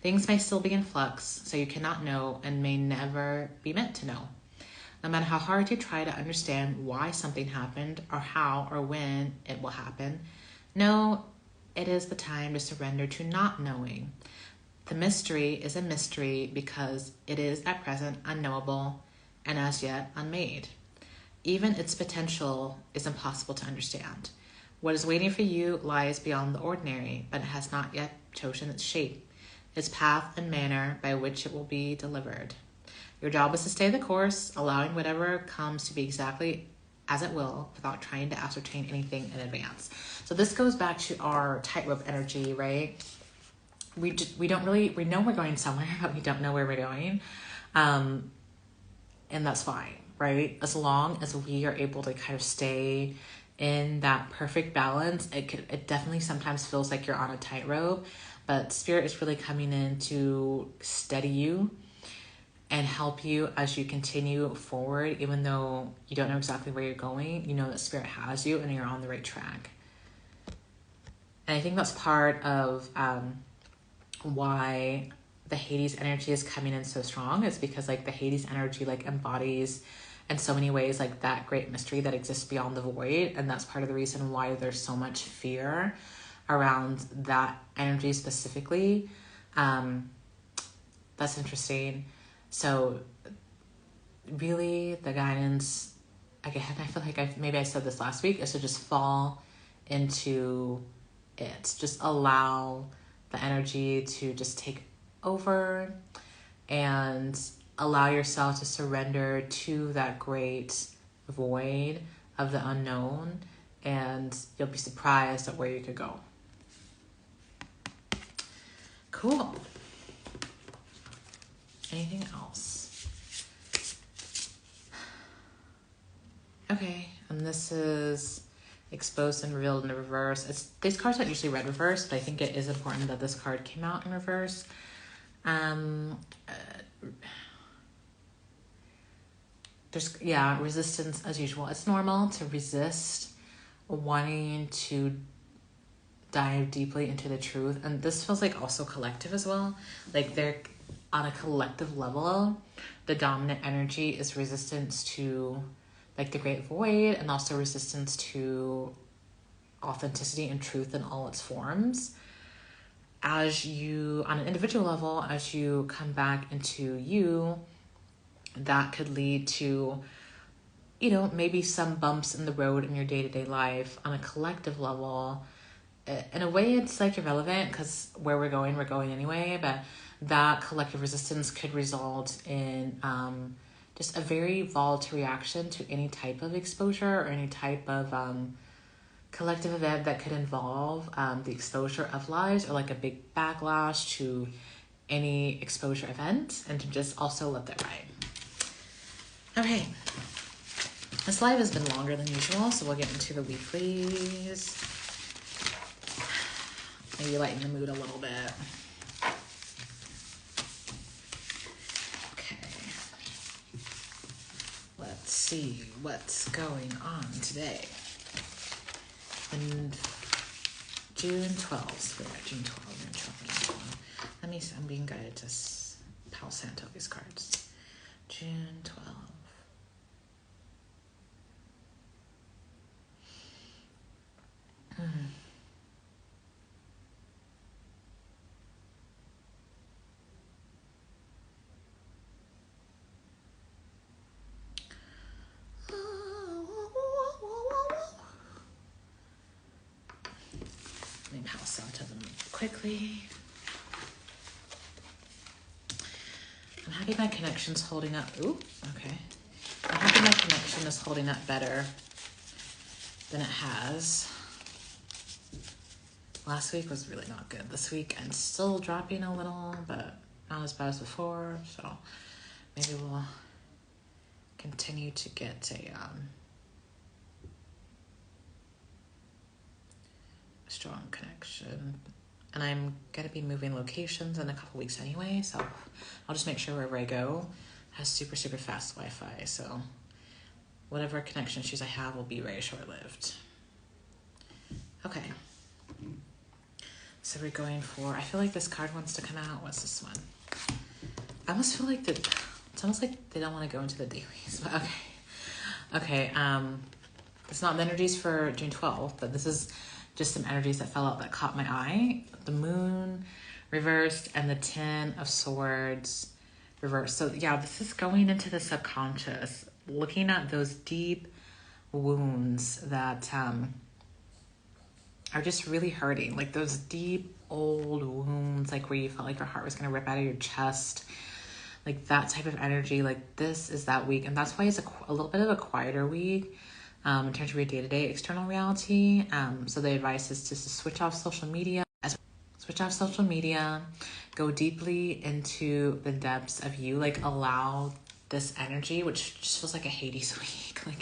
Things may still be in flux, so you cannot know and may never be meant to know. No matter how hard you try to understand why something happened or how or when it will happen, know it is the time to surrender to not knowing. The mystery is a mystery because it is at present unknowable and as yet unmade. Even its potential is impossible to understand. What is waiting for you lies beyond the ordinary, but it has not yet chosen its shape, its path and manner by which it will be delivered. Your job is to stay the course, allowing whatever comes to be exactly as it will without trying to ascertain anything in advance. So this goes back to our tightrope energy, right? We know we're going somewhere, but we don't know where we're going. And that's fine, right? As long as we are able to kind of stay in that perfect balance, it definitely sometimes feels like you're on a tightrope, but Spirit is really coming in to steady you and help you as you continue forward. Even though you don't know exactly where you're going, you know that Spirit has you and you're on the right track. And I think that's part of why the Hades energy is coming in so strong. It's because like the Hades energy like embodies in so many ways like that great mystery that exists beyond the void, and that's part of the reason why there's so much fear around that energy specifically. That's interesting. So really the guidance, again, I feel like maybe I said this last week, is to just fall into it. Just allow the energy to just take over and allow yourself to surrender to that great void of the unknown, and you'll be surprised at where you could go. Cool. Anything else? Okay, and this is exposed and revealed in the reverse. These cards aren't usually read reverse, but I think it is important that this card came out in reverse. There's resistance as usual. It's normal to resist wanting to dive deeply into the truth, and this feels like also collective as well. Like they're on a collective level, the dominant energy is resistance to like the great void, and also resistance to authenticity and truth in all its forms. As you, on an individual level, as you come back into you, that could lead to, maybe some bumps in the road in your day-to-day life. On a collective level, in a way it's like irrelevant because where we're going anyway, but that collective resistance could result in just a very volatile reaction to any type of exposure or any type of collective event that could involve the exposure of lives, or like a big backlash to any exposure event, and to just also let that ride. Okay, this live has been longer than usual, so we'll get into the weeklies. Maybe lighten the mood a little bit. Okay. Let's see what's going on today. And June 12th. We're at June 12th. Let me see. I'm being guided to Palo Santo these cards. June 12th. pass on to them quickly. I'm happy my connection's holding up. Ooh, okay. I'm happy my connection is holding up better than it has. Last week was really not good. This week I'm still dropping a little, but not as bad as before. So maybe we'll continue to get a strong connection. And I'm going to be moving locations in a couple weeks anyway, so I'll just make sure wherever I go has super, super fast Wi-Fi. So whatever connection issues I have will be very short-lived. Okay. So we're going for, I feel like this card wants to come out. What's this one? I almost feel like it's almost like they don't want to go into the dailies, but okay. Okay, it's not the energies for June 12th, but this is just some energies that fell out that caught my eye. The moon reversed and the 10 of swords reversed. So yeah, this is going into the subconscious, looking at those deep wounds that are just really hurting. Like those deep old wounds, like where you felt like your heart was going to rip out of your chest. Like that type of energy, like this is that week. And that's why it's a little bit of a quieter week. In terms of your day-to-day external reality. So the advice is just to switch off social media, go deeply into the depths of you, like allow this energy, which just feels like a Hades week. Like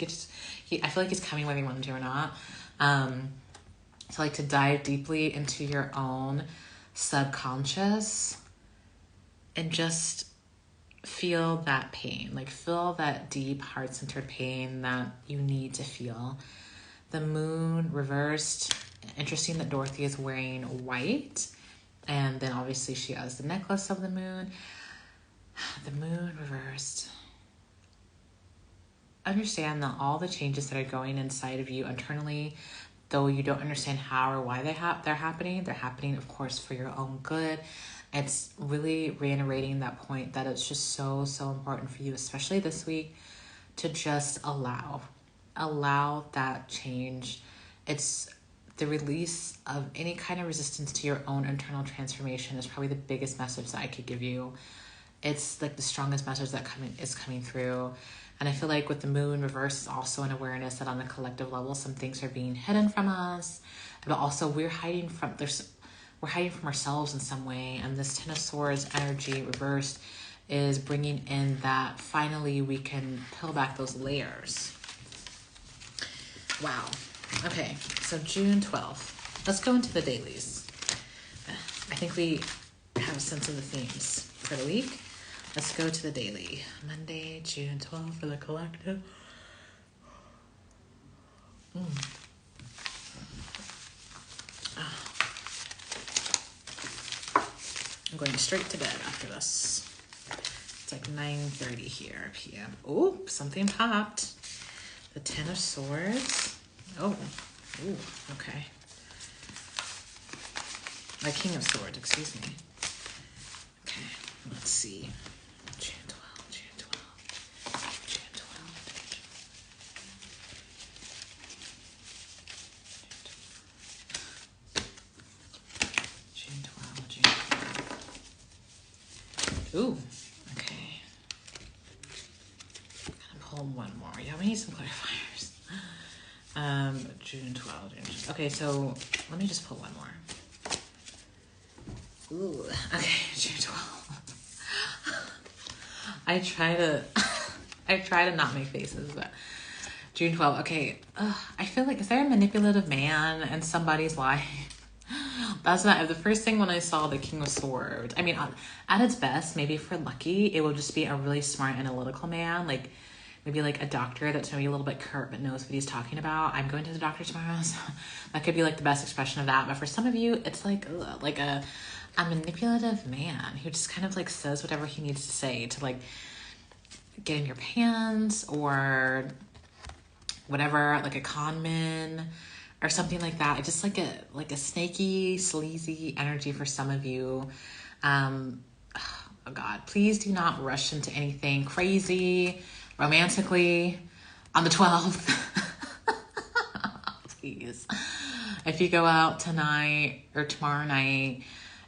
I feel like it's coming whether you want to or not. So like to dive deeply into your own subconscious and just feel that pain, like feel that deep heart-centered pain that you need to feel. The moon reversed. Interesting that Dorothy is wearing white, and then obviously she has the necklace of the moon. The moon reversed. Understand that all the changes that are going inside of you internally, though you don't understand how or why they're happening, of course, for your own good. It's really reiterating that point that it's just so, so important for you, especially this week, to just allow that change. It's the release of any kind of resistance to your own internal transformation is probably the biggest message that I could give you. It's like the strongest message that is coming through. And I feel like with the moon reverse is also an awareness that on a collective level, some things are being hidden from us, but also we're hiding from ourselves in some way. And this 10 of Swords energy reversed is bringing in that finally we can peel back those layers. Wow. Okay, so June 12th. Let's go into the dailies. I think we have a sense of the themes for the week. Let's go to the daily. Monday, June 12th for the collective. I'm going straight to bed after this. It's like 9:30 here p.m. Oh, something popped. The 10 of Swords. Oh, ooh, okay. My King of Swords, excuse me. Okay, let's see. June 12, June 12, June 12. June 12, June 12. Ooh, okay. I'm gonna pull one more. Yeah, we need some clarifiers. June 12, June 12. Okay, so let me just pull one more. Ooh, okay, June 12. I try to not make faces, but June 12. Okay, I feel like, is there a manipulative man in somebody's life? That's not the first thing when I saw the King of Swords. I mean, at its best, maybe if we're lucky, it will just be a really smart, analytical man, like maybe like a doctor that's maybe a little bit curt but knows what he's talking about. I'm going to the doctor tomorrow, so that could be like the best expression of that. But for some of you, it's like a manipulative man who just kind of like says whatever he needs to say to like get in your pants or whatever, like a con man or something like that. It's just like a snaky, sleazy energy for some of you. Oh God, please do not rush into anything crazy romantically on the 12th. Please. If you go out tonight or tomorrow night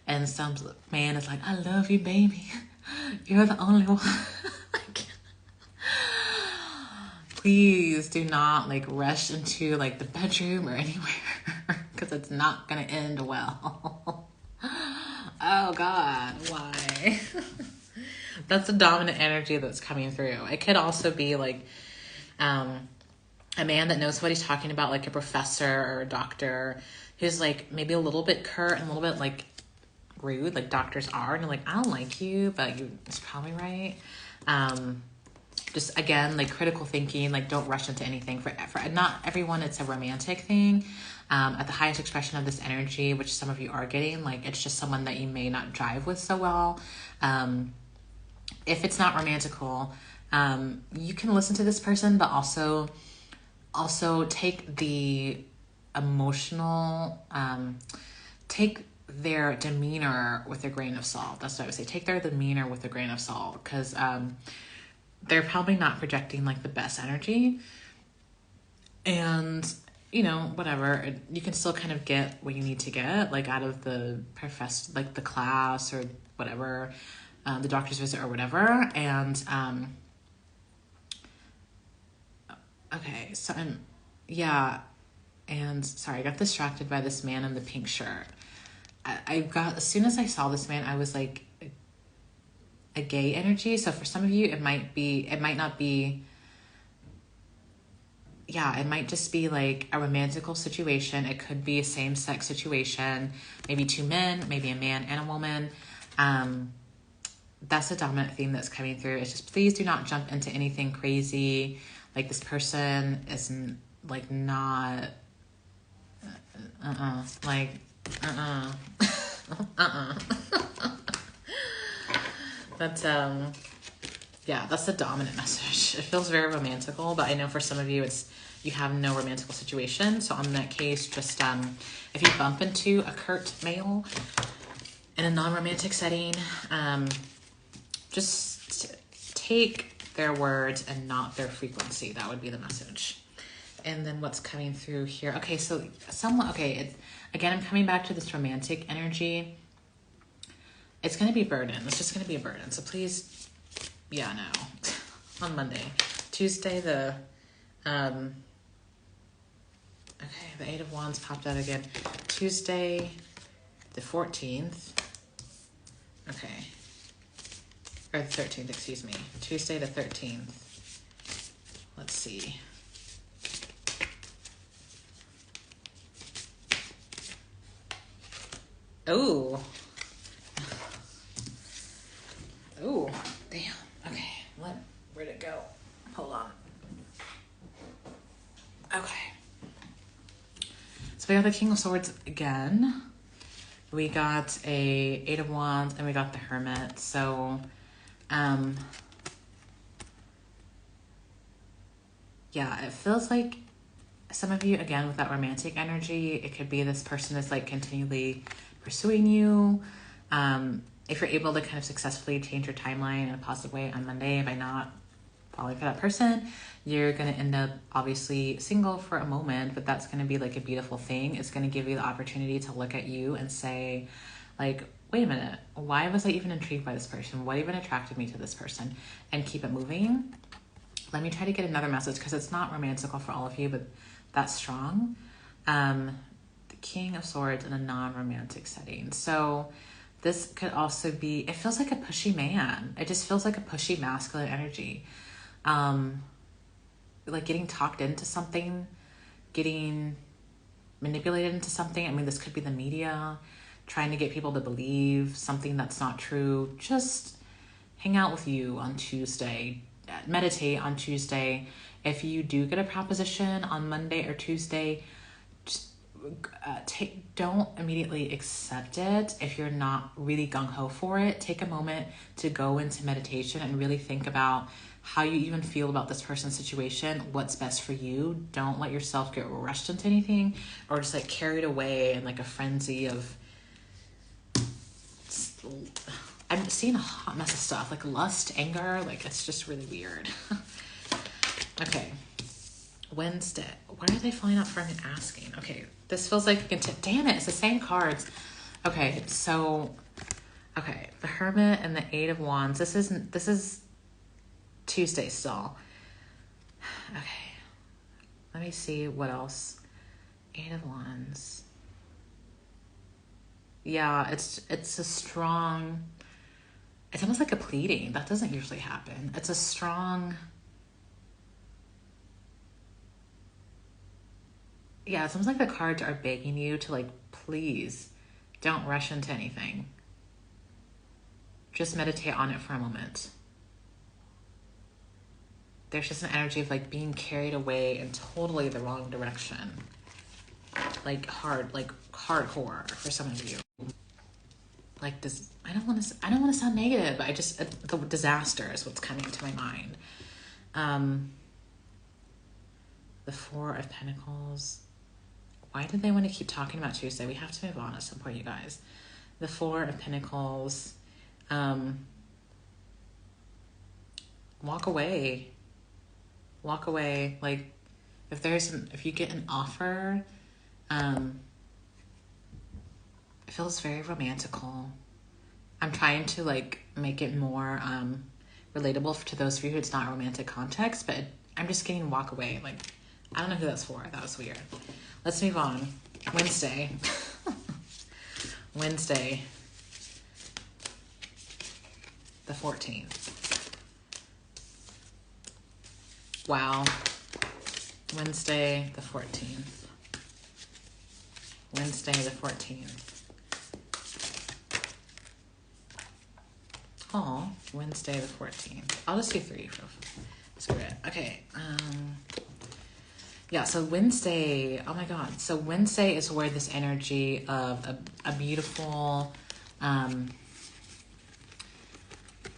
and some man is like, I love you, baby. You're the only one. Please do not like rush into like the bedroom or anywhere because it's not going to end well. Oh God, why? That's the dominant energy that's coming through. It could also be like a man that knows what he's talking about, like a professor or a doctor who's like maybe a little bit curt and a little bit like rude, like doctors are, and you're like, I don't like you, but it's probably right. Just again, like critical thinking, like don't rush into anything. For not everyone, it's a romantic thing. At the highest expression of this energy, which some of you are getting, like it's just someone that you may not drive with so well. If it's not romantical, you can listen to this person, but also take the emotional, take their demeanor with a grain of salt. That's what I would say. Take their demeanor with a grain of salt, because they're probably not projecting like the best energy. And, you know, whatever, you can still kind of get what you need to get, like out of the like the class or whatever, the doctor's visit or whatever. And, okay, so and sorry, I got distracted by this man in the pink shirt. As soon as I saw this man, I was like, a gay energy. So for some of you, it might not be, it might just be like a romantical situation. It could be a same-sex situation, maybe two men, maybe a man and a woman. That's a dominant theme that's coming through. It's just, please do not jump into anything crazy. Like this person is like not, That's that's the dominant message. It feels very romantical, but I know for some of you you have no romantical situation. So in that case, just if you bump into a curt male in a non-romantic setting, just take their words and not their frequency. That would be the message. And then what's coming through here? Okay, so again, I'm coming back to this romantic energy. It's going to be a burden. It's just going to be a burden. So please, on Monday. Tuesday, the Eight of Wands popped out again. Tuesday, the 14th. Okay. Or the 13th, excuse me. Tuesday, the 13th. Let's see. Oh, damn. Okay, where'd it go? Hold on. Okay. So we got the King of Swords again. We got a Eight of Wands, and we got the Hermit. So, it feels like some of you, again, with that romantic energy, it could be this person is like continually pursuing you. If you're able to kind of successfully change your timeline in a positive way on Monday by not falling for that person, you're going to end up obviously single for a moment, but that's going to be like a beautiful thing. It's going to give you the opportunity to look at you and say like, wait a minute, why was I even intrigued by this person? What even attracted me to this person? And keep it moving. Let me try to get another message because it's not romantical for all of you, but that's strong. The King of Swords in a non-romantic setting. So this could also be, it feels like a pushy man. It just feels like a pushy masculine energy. Like getting talked into something, getting manipulated into something. I mean, this could be the media trying to get people to believe something that's not true. Just hang out with you on Tuesday. Meditate on Tuesday. If you do get a proposition on Monday or Tuesday, don't immediately accept it. If you're not really gung-ho for it, take a moment to go into meditation and really think about how you even feel about this person's situation, what's best for you. Don't let yourself get rushed into anything or just like carried away in like a frenzy of, I'm seeing a hot mess of stuff, like lust, anger, like it's just really weird. Okay. Wednesday. Why are they falling out for me asking? Okay, this feels like damn it, it's the same cards. Okay, so the Hermit and the Eight of Wands. This is Tuesday still. Okay, let me see what else. Eight of Wands. Yeah, it's a strong. It's almost like a pleading. That doesn't usually happen. It's a strong. Yeah, it's almost like the cards are begging you to, like, please don't rush into anything. Just meditate on it for a moment. There's just an energy of, like, being carried away in totally the wrong direction. Like hardcore for some of you. Like this, I don't want to sound negative, but the disaster is what's coming to my mind. The Four of Pentacles. Why did they want to keep talking about Tuesday? We have to move on at some point, you guys. The Four of Pentacles. Walk away. Like, if you get an offer, it feels very romantical. I'm trying to, like, make it more relatable to those of you who it's not romantic context, but I'm just getting walk away. Like, I don't know who that's for. That was weird. Let's move on. Wednesday. Wednesday. The 14th. Wow. Wednesday the 14th. Wednesday the 14th. Oh, Wednesday the 14th. I'll just do 3 for screw it. Okay. Yeah, so Wednesday, oh my God. So Wednesday is where this energy of a beautiful,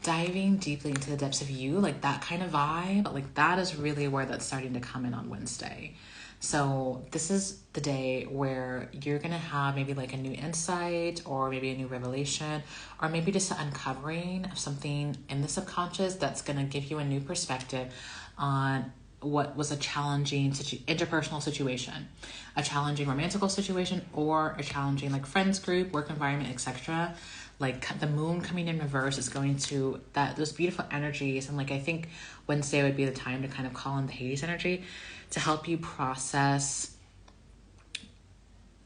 diving deeply into the depths of you, like that kind of vibe, like that is really where that's starting to come in on Wednesday. So this is the day where you're going to have maybe like a new insight or maybe a new revelation or maybe just an uncovering of something in the subconscious that's going to give you a new perspective on what was a challenging interpersonal situation, a challenging romantical situation, or a challenging like friends group, work environment, etc. Like the moon coming in reverse is going to those beautiful energies. And like, I think Wednesday would be the time to kind of call in the Hades energy to help you process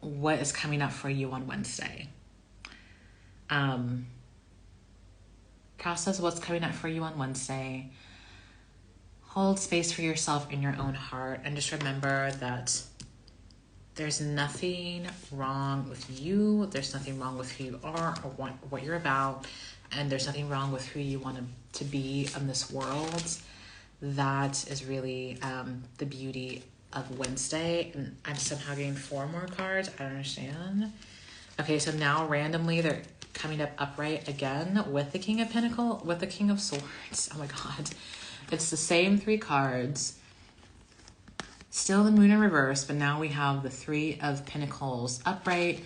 what is coming up for you on Wednesday. Process what's coming up for you on Wednesday. Hold space for yourself in your own heart, and just remember that there's nothing wrong with you. There's nothing wrong with who you are or what you're about. And there's nothing wrong with who you want to be in this world. That is really the beauty of Wednesday. And I'm somehow getting 4 more cards. I don't understand. Okay, so now randomly they're coming up upright again with the King of Pentacles, with the King of Swords. Oh my God. It's the same 3 cards. Still the Moon in reverse, but now we have the 3 of Pentacles upright,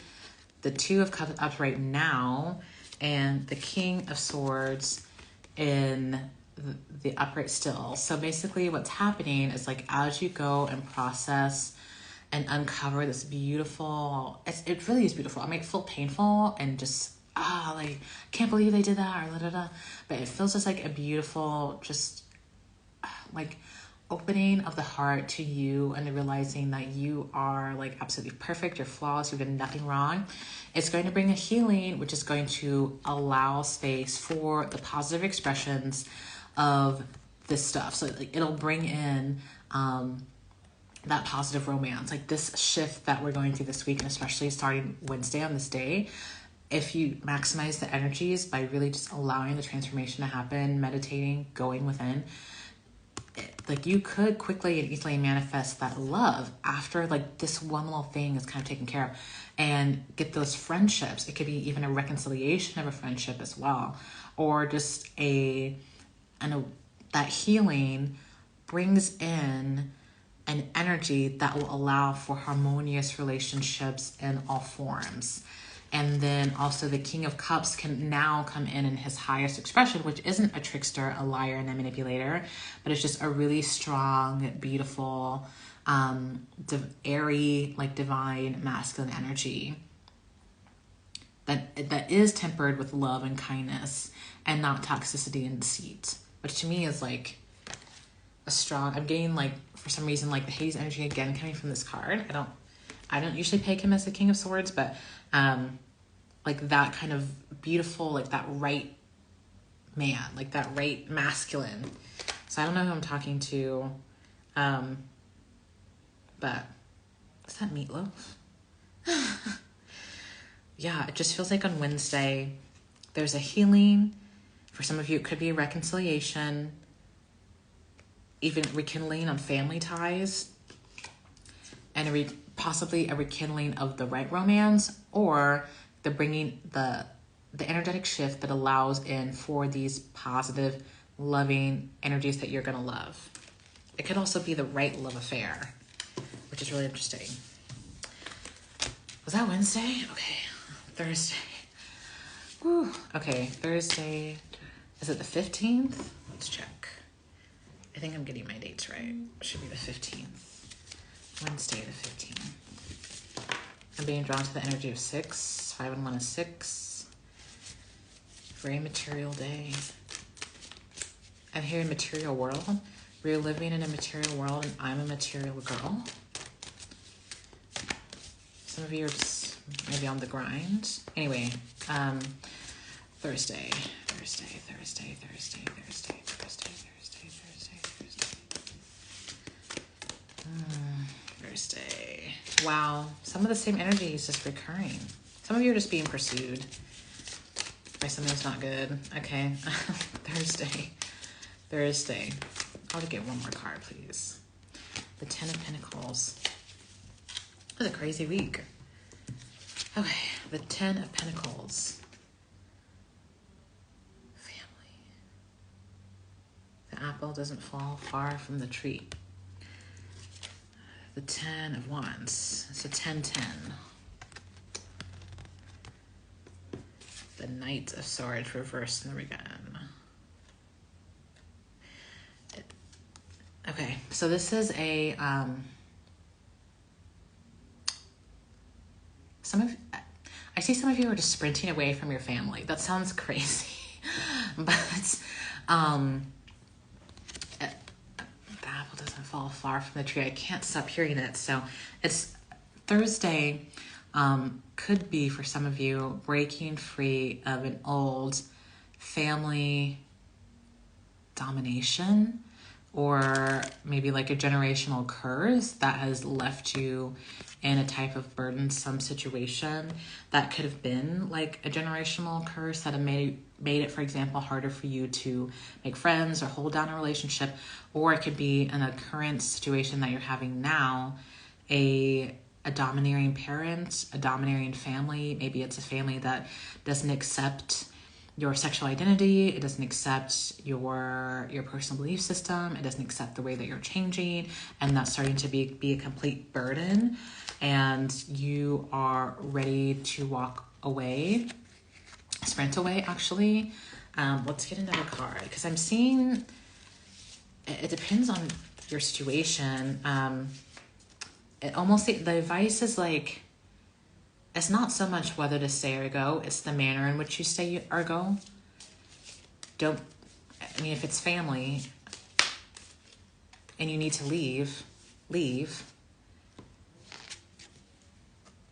the 2 of Cups upright now, and the King of Swords in the upright still. So basically what's happening is, like, as you go and process and uncover this beautiful, it really is beautiful. I mean, it feel painful and just, like, can't believe they did that, or da-da-da. But it feels just like a beautiful, just, like, opening of the heart to you and realizing that you are, like, absolutely perfect. You're flawless. You've done nothing wrong. It's going to bring a healing, which is going to allow space for the positive expressions of this stuff. So, like, it'll bring in that positive romance, like this shift that we're going through this week, and especially starting Wednesday on this day. If you maximize the energies by really just allowing the transformation to happen, meditating, going within, like, you could quickly and easily manifest that love after, like, this one little thing is kind of taken care of, and get those friendships. It could be even a reconciliation of a friendship as well, or just that healing brings in an energy that will allow for harmonious relationships in all forms. And then also the King of Cups can now come in his highest expression, which isn't a trickster, a liar, and a manipulator, but it's just a really strong, beautiful, airy, like divine masculine energy that is tempered with love and kindness and not toxicity and deceit, which to me is like a strong. I'm getting like, for some reason, like the Hades energy again coming from this card. I don't usually peg him as the King of Swords, but like that kind of beautiful, like that right man, like that right masculine. So I don't know who I'm talking to, but is that Meatloaf? Yeah, it just feels like on Wednesday, there's a healing. For some of you, it could be a reconciliation, even rekindling on family ties, and possibly a rekindling of the right romance, or the bringing the energetic shift that allows in for these positive, loving energies that you're going to love. It could also be the right love affair, which is really interesting. Was that Wednesday? Okay. Thursday. Woo. Okay, Thursday. Is it the 15th? Let's check. I think I'm getting my dates right. It should be the 15th. Wednesday the 15th. I'm being drawn to the energy of 6. 5 and 1 is 6. Very material day. I'm here in material world. We're living in a material world, and I'm a material girl. Some of you are just maybe on the grind. Anyway, Thursday. Thursday. Wow, some of the same energy is just recurring. Some of you are just being pursued by something that's not good. Okay, Thursday. I'll get one more card, please. The 10 of Pentacles. It was a crazy week. Okay, the 10 of Pentacles. Family. The apple doesn't fall far from the tree. The 10 of Wands. It's a 10-10. The Knight of Swords reversed in the again. Okay, so this is a I see some of you are just sprinting away from your family. That sounds crazy, but the apple doesn't fall far from the tree. I can't stop hearing it. So it's Thursday. Could be for some of you breaking free of an old family domination, or maybe like a generational curse that has left you in a type of burdensome situation that could have been like a generational curse that have made it, for example, harder for you to make friends or hold down a relationship. Or it could be in a current situation that you're having now, a domineering parent, a domineering family. Maybe it's a family that doesn't accept your sexual identity. It doesn't accept your personal belief system. It doesn't accept the way that you're changing, and that's starting to be a complete burden, and you are ready to walk away, sprint away actually. Let's get another card, because I'm seeing it depends on your situation. It almost, the advice is like, it's not so much whether to stay or go, it's the manner in which you stay or go. If it's family and you need to leave,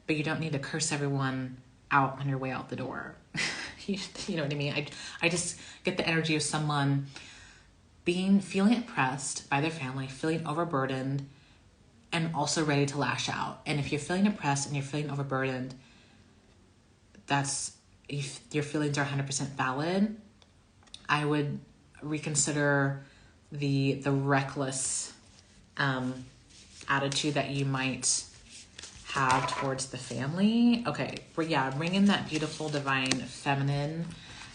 but you don't need to curse everyone out on your way out the door. You know what I mean? I just get the energy of someone feeling oppressed by their family, feeling overburdened, and also ready to lash out. And if you're feeling oppressed and you're feeling overburdened, your feelings are 100% valid. I would reconsider the reckless attitude that you might have towards the family. Okay, bring in that beautiful, divine, feminine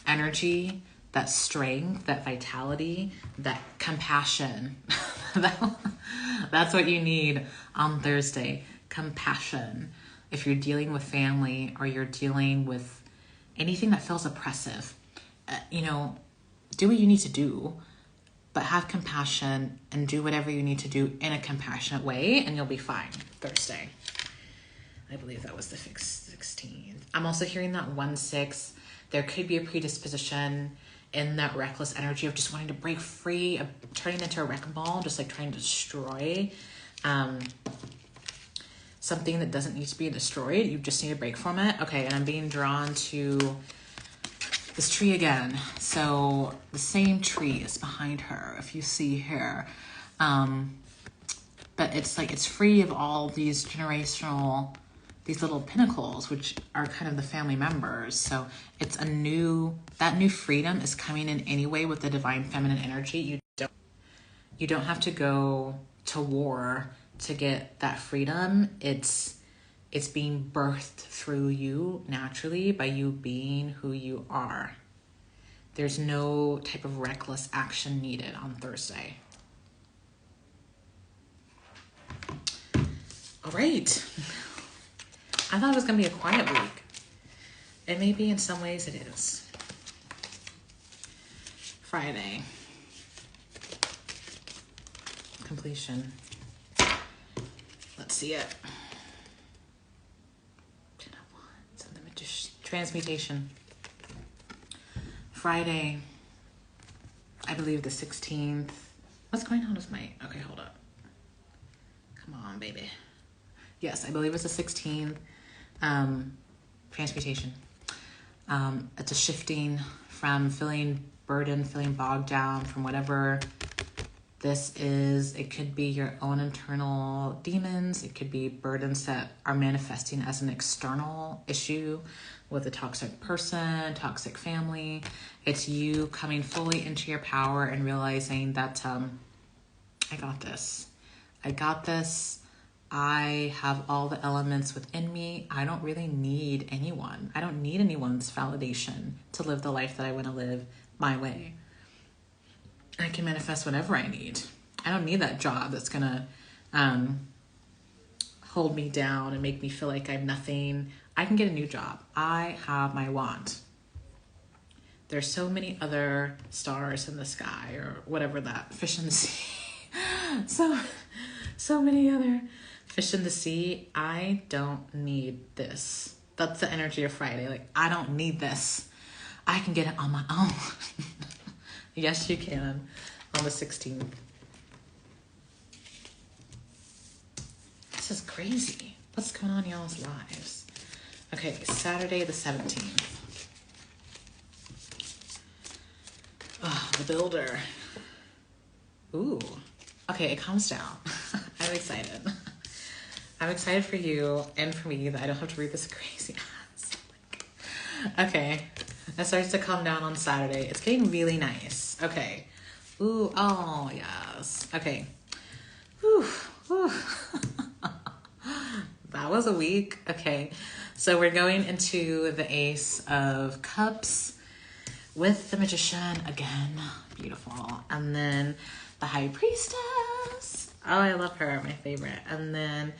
energy, that strength, that vitality, that compassion. That's what you need on Thursday. Compassion. if you're dealing with family or you're dealing with anything that feels oppressive, you know, do what you need to do, but have compassion and do whatever you need to do in a compassionate way, and you'll be fine. Thursday. I believe that was the 16th. I'm also hearing that 1/6. There could be a predisposition in that reckless energy of just wanting to break free, of turning into a wrecking ball, just like trying to destroy something that doesn't need to be destroyed. You just need to break from it. Okay, and I'm being drawn to this tree again. So the same tree is behind her, if you see here. But it's like it's free of all these generational, these little pinnacles, which are kind of the family members. So it's that new freedom is coming in anyway with the divine feminine energy. You don't have to go to war to get that freedom. It's being birthed through you naturally by you being who you are. There's no type of reckless action needed on Thursday. All right. I thought it was going to be a quiet week. And maybe in some ways it is. Friday. Completion. Let's see it. Transmutation. Friday. I believe the 16th. What's going on with my... Okay, hold up. Come on, baby. Yes, I believe it's the 16th. Transmutation. It's a shifting from feeling burdened, feeling bogged down from whatever this is. It could be your own internal demons. It could be burdens that are manifesting as an external issue with a toxic person, toxic family. It's you coming fully into your power and realizing that I got this. I got this. I have all the elements within me. I don't really need anyone. I don't need anyone's validation to live the life that I want to live my way. I can manifest whatever I need. I don't need that job that's going to hold me down and make me feel like I'm nothing. I can get a new job. I have my want. There's so many other stars in the sky or whatever that fish in the sea. So many other fish in the sea. I don't need this. That's the energy of Friday. Like, I don't need this. I can get it on my own. Yes, you can. On the 16th. This is crazy. What's going on in y'all's lives? Okay, Saturday the 17th. Oh, the builder. Ooh. Okay, it calms down. I'm excited. I'm excited for you and for me that I don't have to read this crazy ass. Okay. It starts to calm down on Saturday. It's getting really nice. Okay. Ooh, oh, yes. Okay. Whew. Whew. That was a week. Okay. So we're going into the Ace of Cups with the Magician again. Beautiful. And then the High Priestess. Oh, I love her. My favorite. And then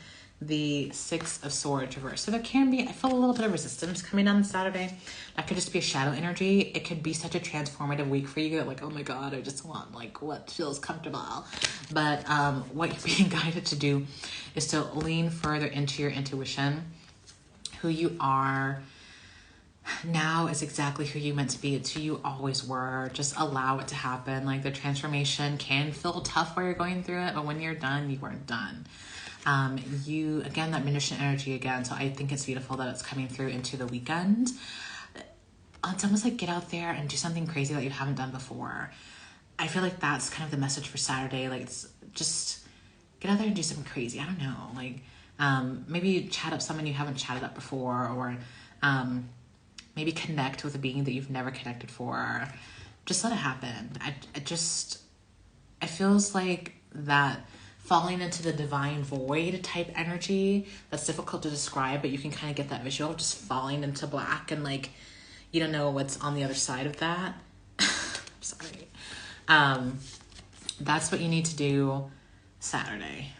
the Six of Swords reverse. So there can be, I feel a little bit of resistance coming on Saturday. That could just be a shadow energy. It could be such a transformative week for you. Like, oh my God, I just want like what feels comfortable. But what you're being guided to do is to lean further into your intuition. Who you are now is exactly who you meant to be. It's who you always were. Just allow it to happen. Like, the transformation can feel tough while you're going through it, but when you're done, you are done. You, again, that magician energy again. So I think it's beautiful that it's coming through into the weekend. It's almost like get out there and do something crazy that you haven't done before. I feel like that's kind of the message for Saturday. Like, it's just get out there and do something crazy. I don't know. Like, maybe chat up someone you haven't chatted up before, or maybe connect with a being that you've never connected for. Just let it happen. It feels like that falling into the divine void type energy that's difficult to describe, but you can kind of get that visual of just falling into black and like you don't know what's on the other side of that. Sorry. That's what you need to do Saturday.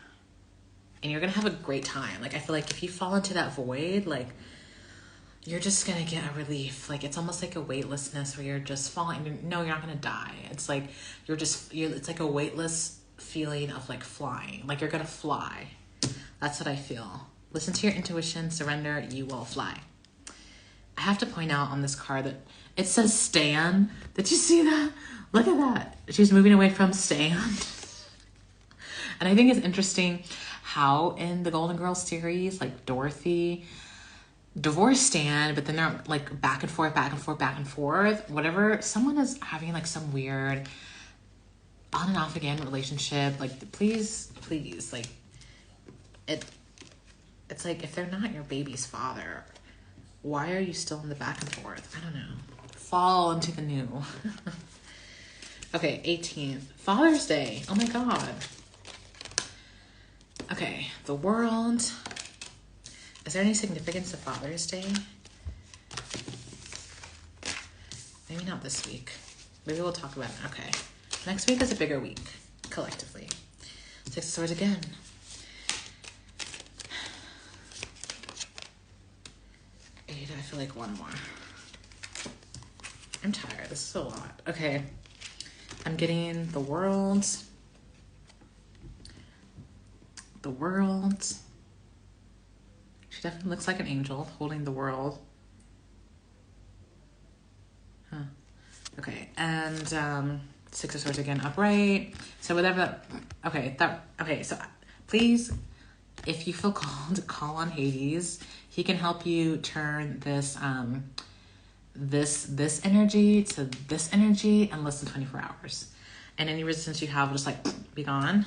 and you're gonna have a great time. Like, I feel like if you fall into that void, like, you're just gonna get a relief. Like, it's almost like a weightlessness where you're just falling. No, you're not gonna die. It's like it's like a weightless feeling of like flying. Like, you're gonna fly. That's what I feel. Listen to your intuition, surrender, you will fly. I have to point out on this card that it says Stan. Did you see that? Look at that. She's moving away from Stan. And I think it's interesting how in the Golden Girls series, like Dorothy divorced Stan, but then they're like back and forth, back and forth, back and forth. Whatever, someone is having like some weird on and off again relationship. Like, please, like it's like, if they're not your baby's father, why are you still in the back and forth? I don't know. Fall into the new. Okay, 18th, Father's Day. Oh my God. Okay, the world. Is there any significance to Father's Day? Maybe not this week. Maybe we'll talk about it. Okay. Next week is a bigger week, collectively. Six of Swords again. Eight, I feel like one more. I'm tired. This is a lot. Okay. I'm getting the world. The world. She definitely looks like an angel holding the world. Huh. Okay, and Six of Swords again, upright. So whatever. Okay, so please, if you feel called, call on Hades. He can help you turn this this energy to this energy in less than 24 hours. And any resistance you have will just like be gone.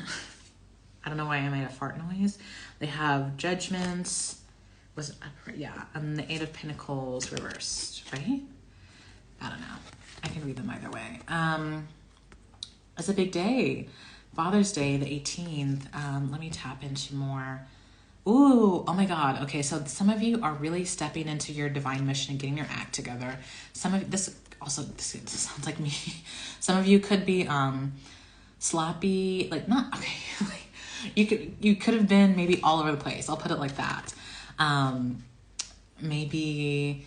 I don't know why I made a fart noise. They have judgments. And the Eight of Pentacles reversed, right? I don't know. I can read them either way. It's a big day. Father's Day, the 18th. Let me tap into more. Ooh, oh my God. Okay, so some of you are really stepping into your divine mission and getting your act together. This sounds like me. Some of you could be sloppy, like not okay. You could have been maybe all over the place. I'll put it like that. Maybe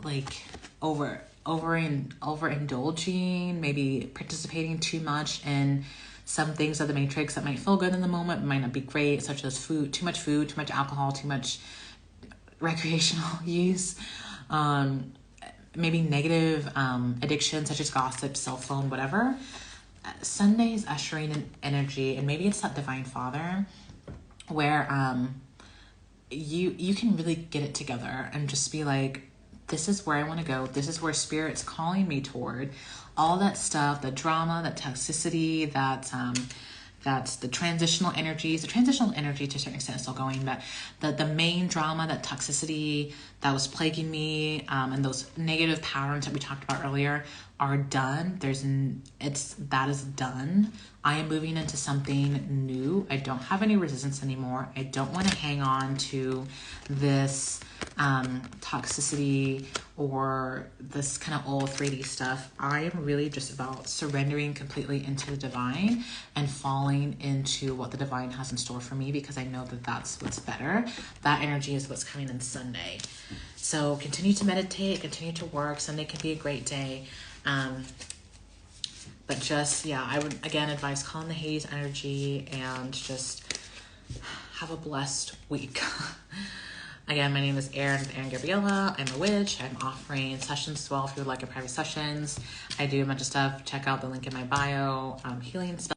like overindulging, maybe participating too much in some things of the matrix that might feel good in the moment, might not be great, such as too much alcohol, too much recreational use, maybe negative addiction such as gossip, cell phone, whatever. Sunday is ushering in energy, and maybe it's that divine father where you can really get it together and just be like, this is where I want to go. This is where Spirit's calling me toward. All that stuff, the drama, that toxicity, that's the transitional energies. The transitional energy to a certain extent is still going, but the main drama, that toxicity that was plaguing me, and those negative patterns that we talked about earlier are done. That is done. I am moving into something new. I don't have any resistance anymore. I don't want to hang on to this toxicity or this kind of old 3D stuff. I am really just about surrendering completely into the divine and falling into what the divine has in store for me, because I know that that's what's better. That energy is what's coming in Sunday. So continue to meditate, continue to work. Sunday can be a great day. But just, I would again advise calling the Hades energy and just have a blessed week. Again, my name is Erin Gabriella. I'm a witch. I'm offering sessions as well if you would like a private sessions. I do a bunch of stuff. Check out the link in my bio. Healing spells.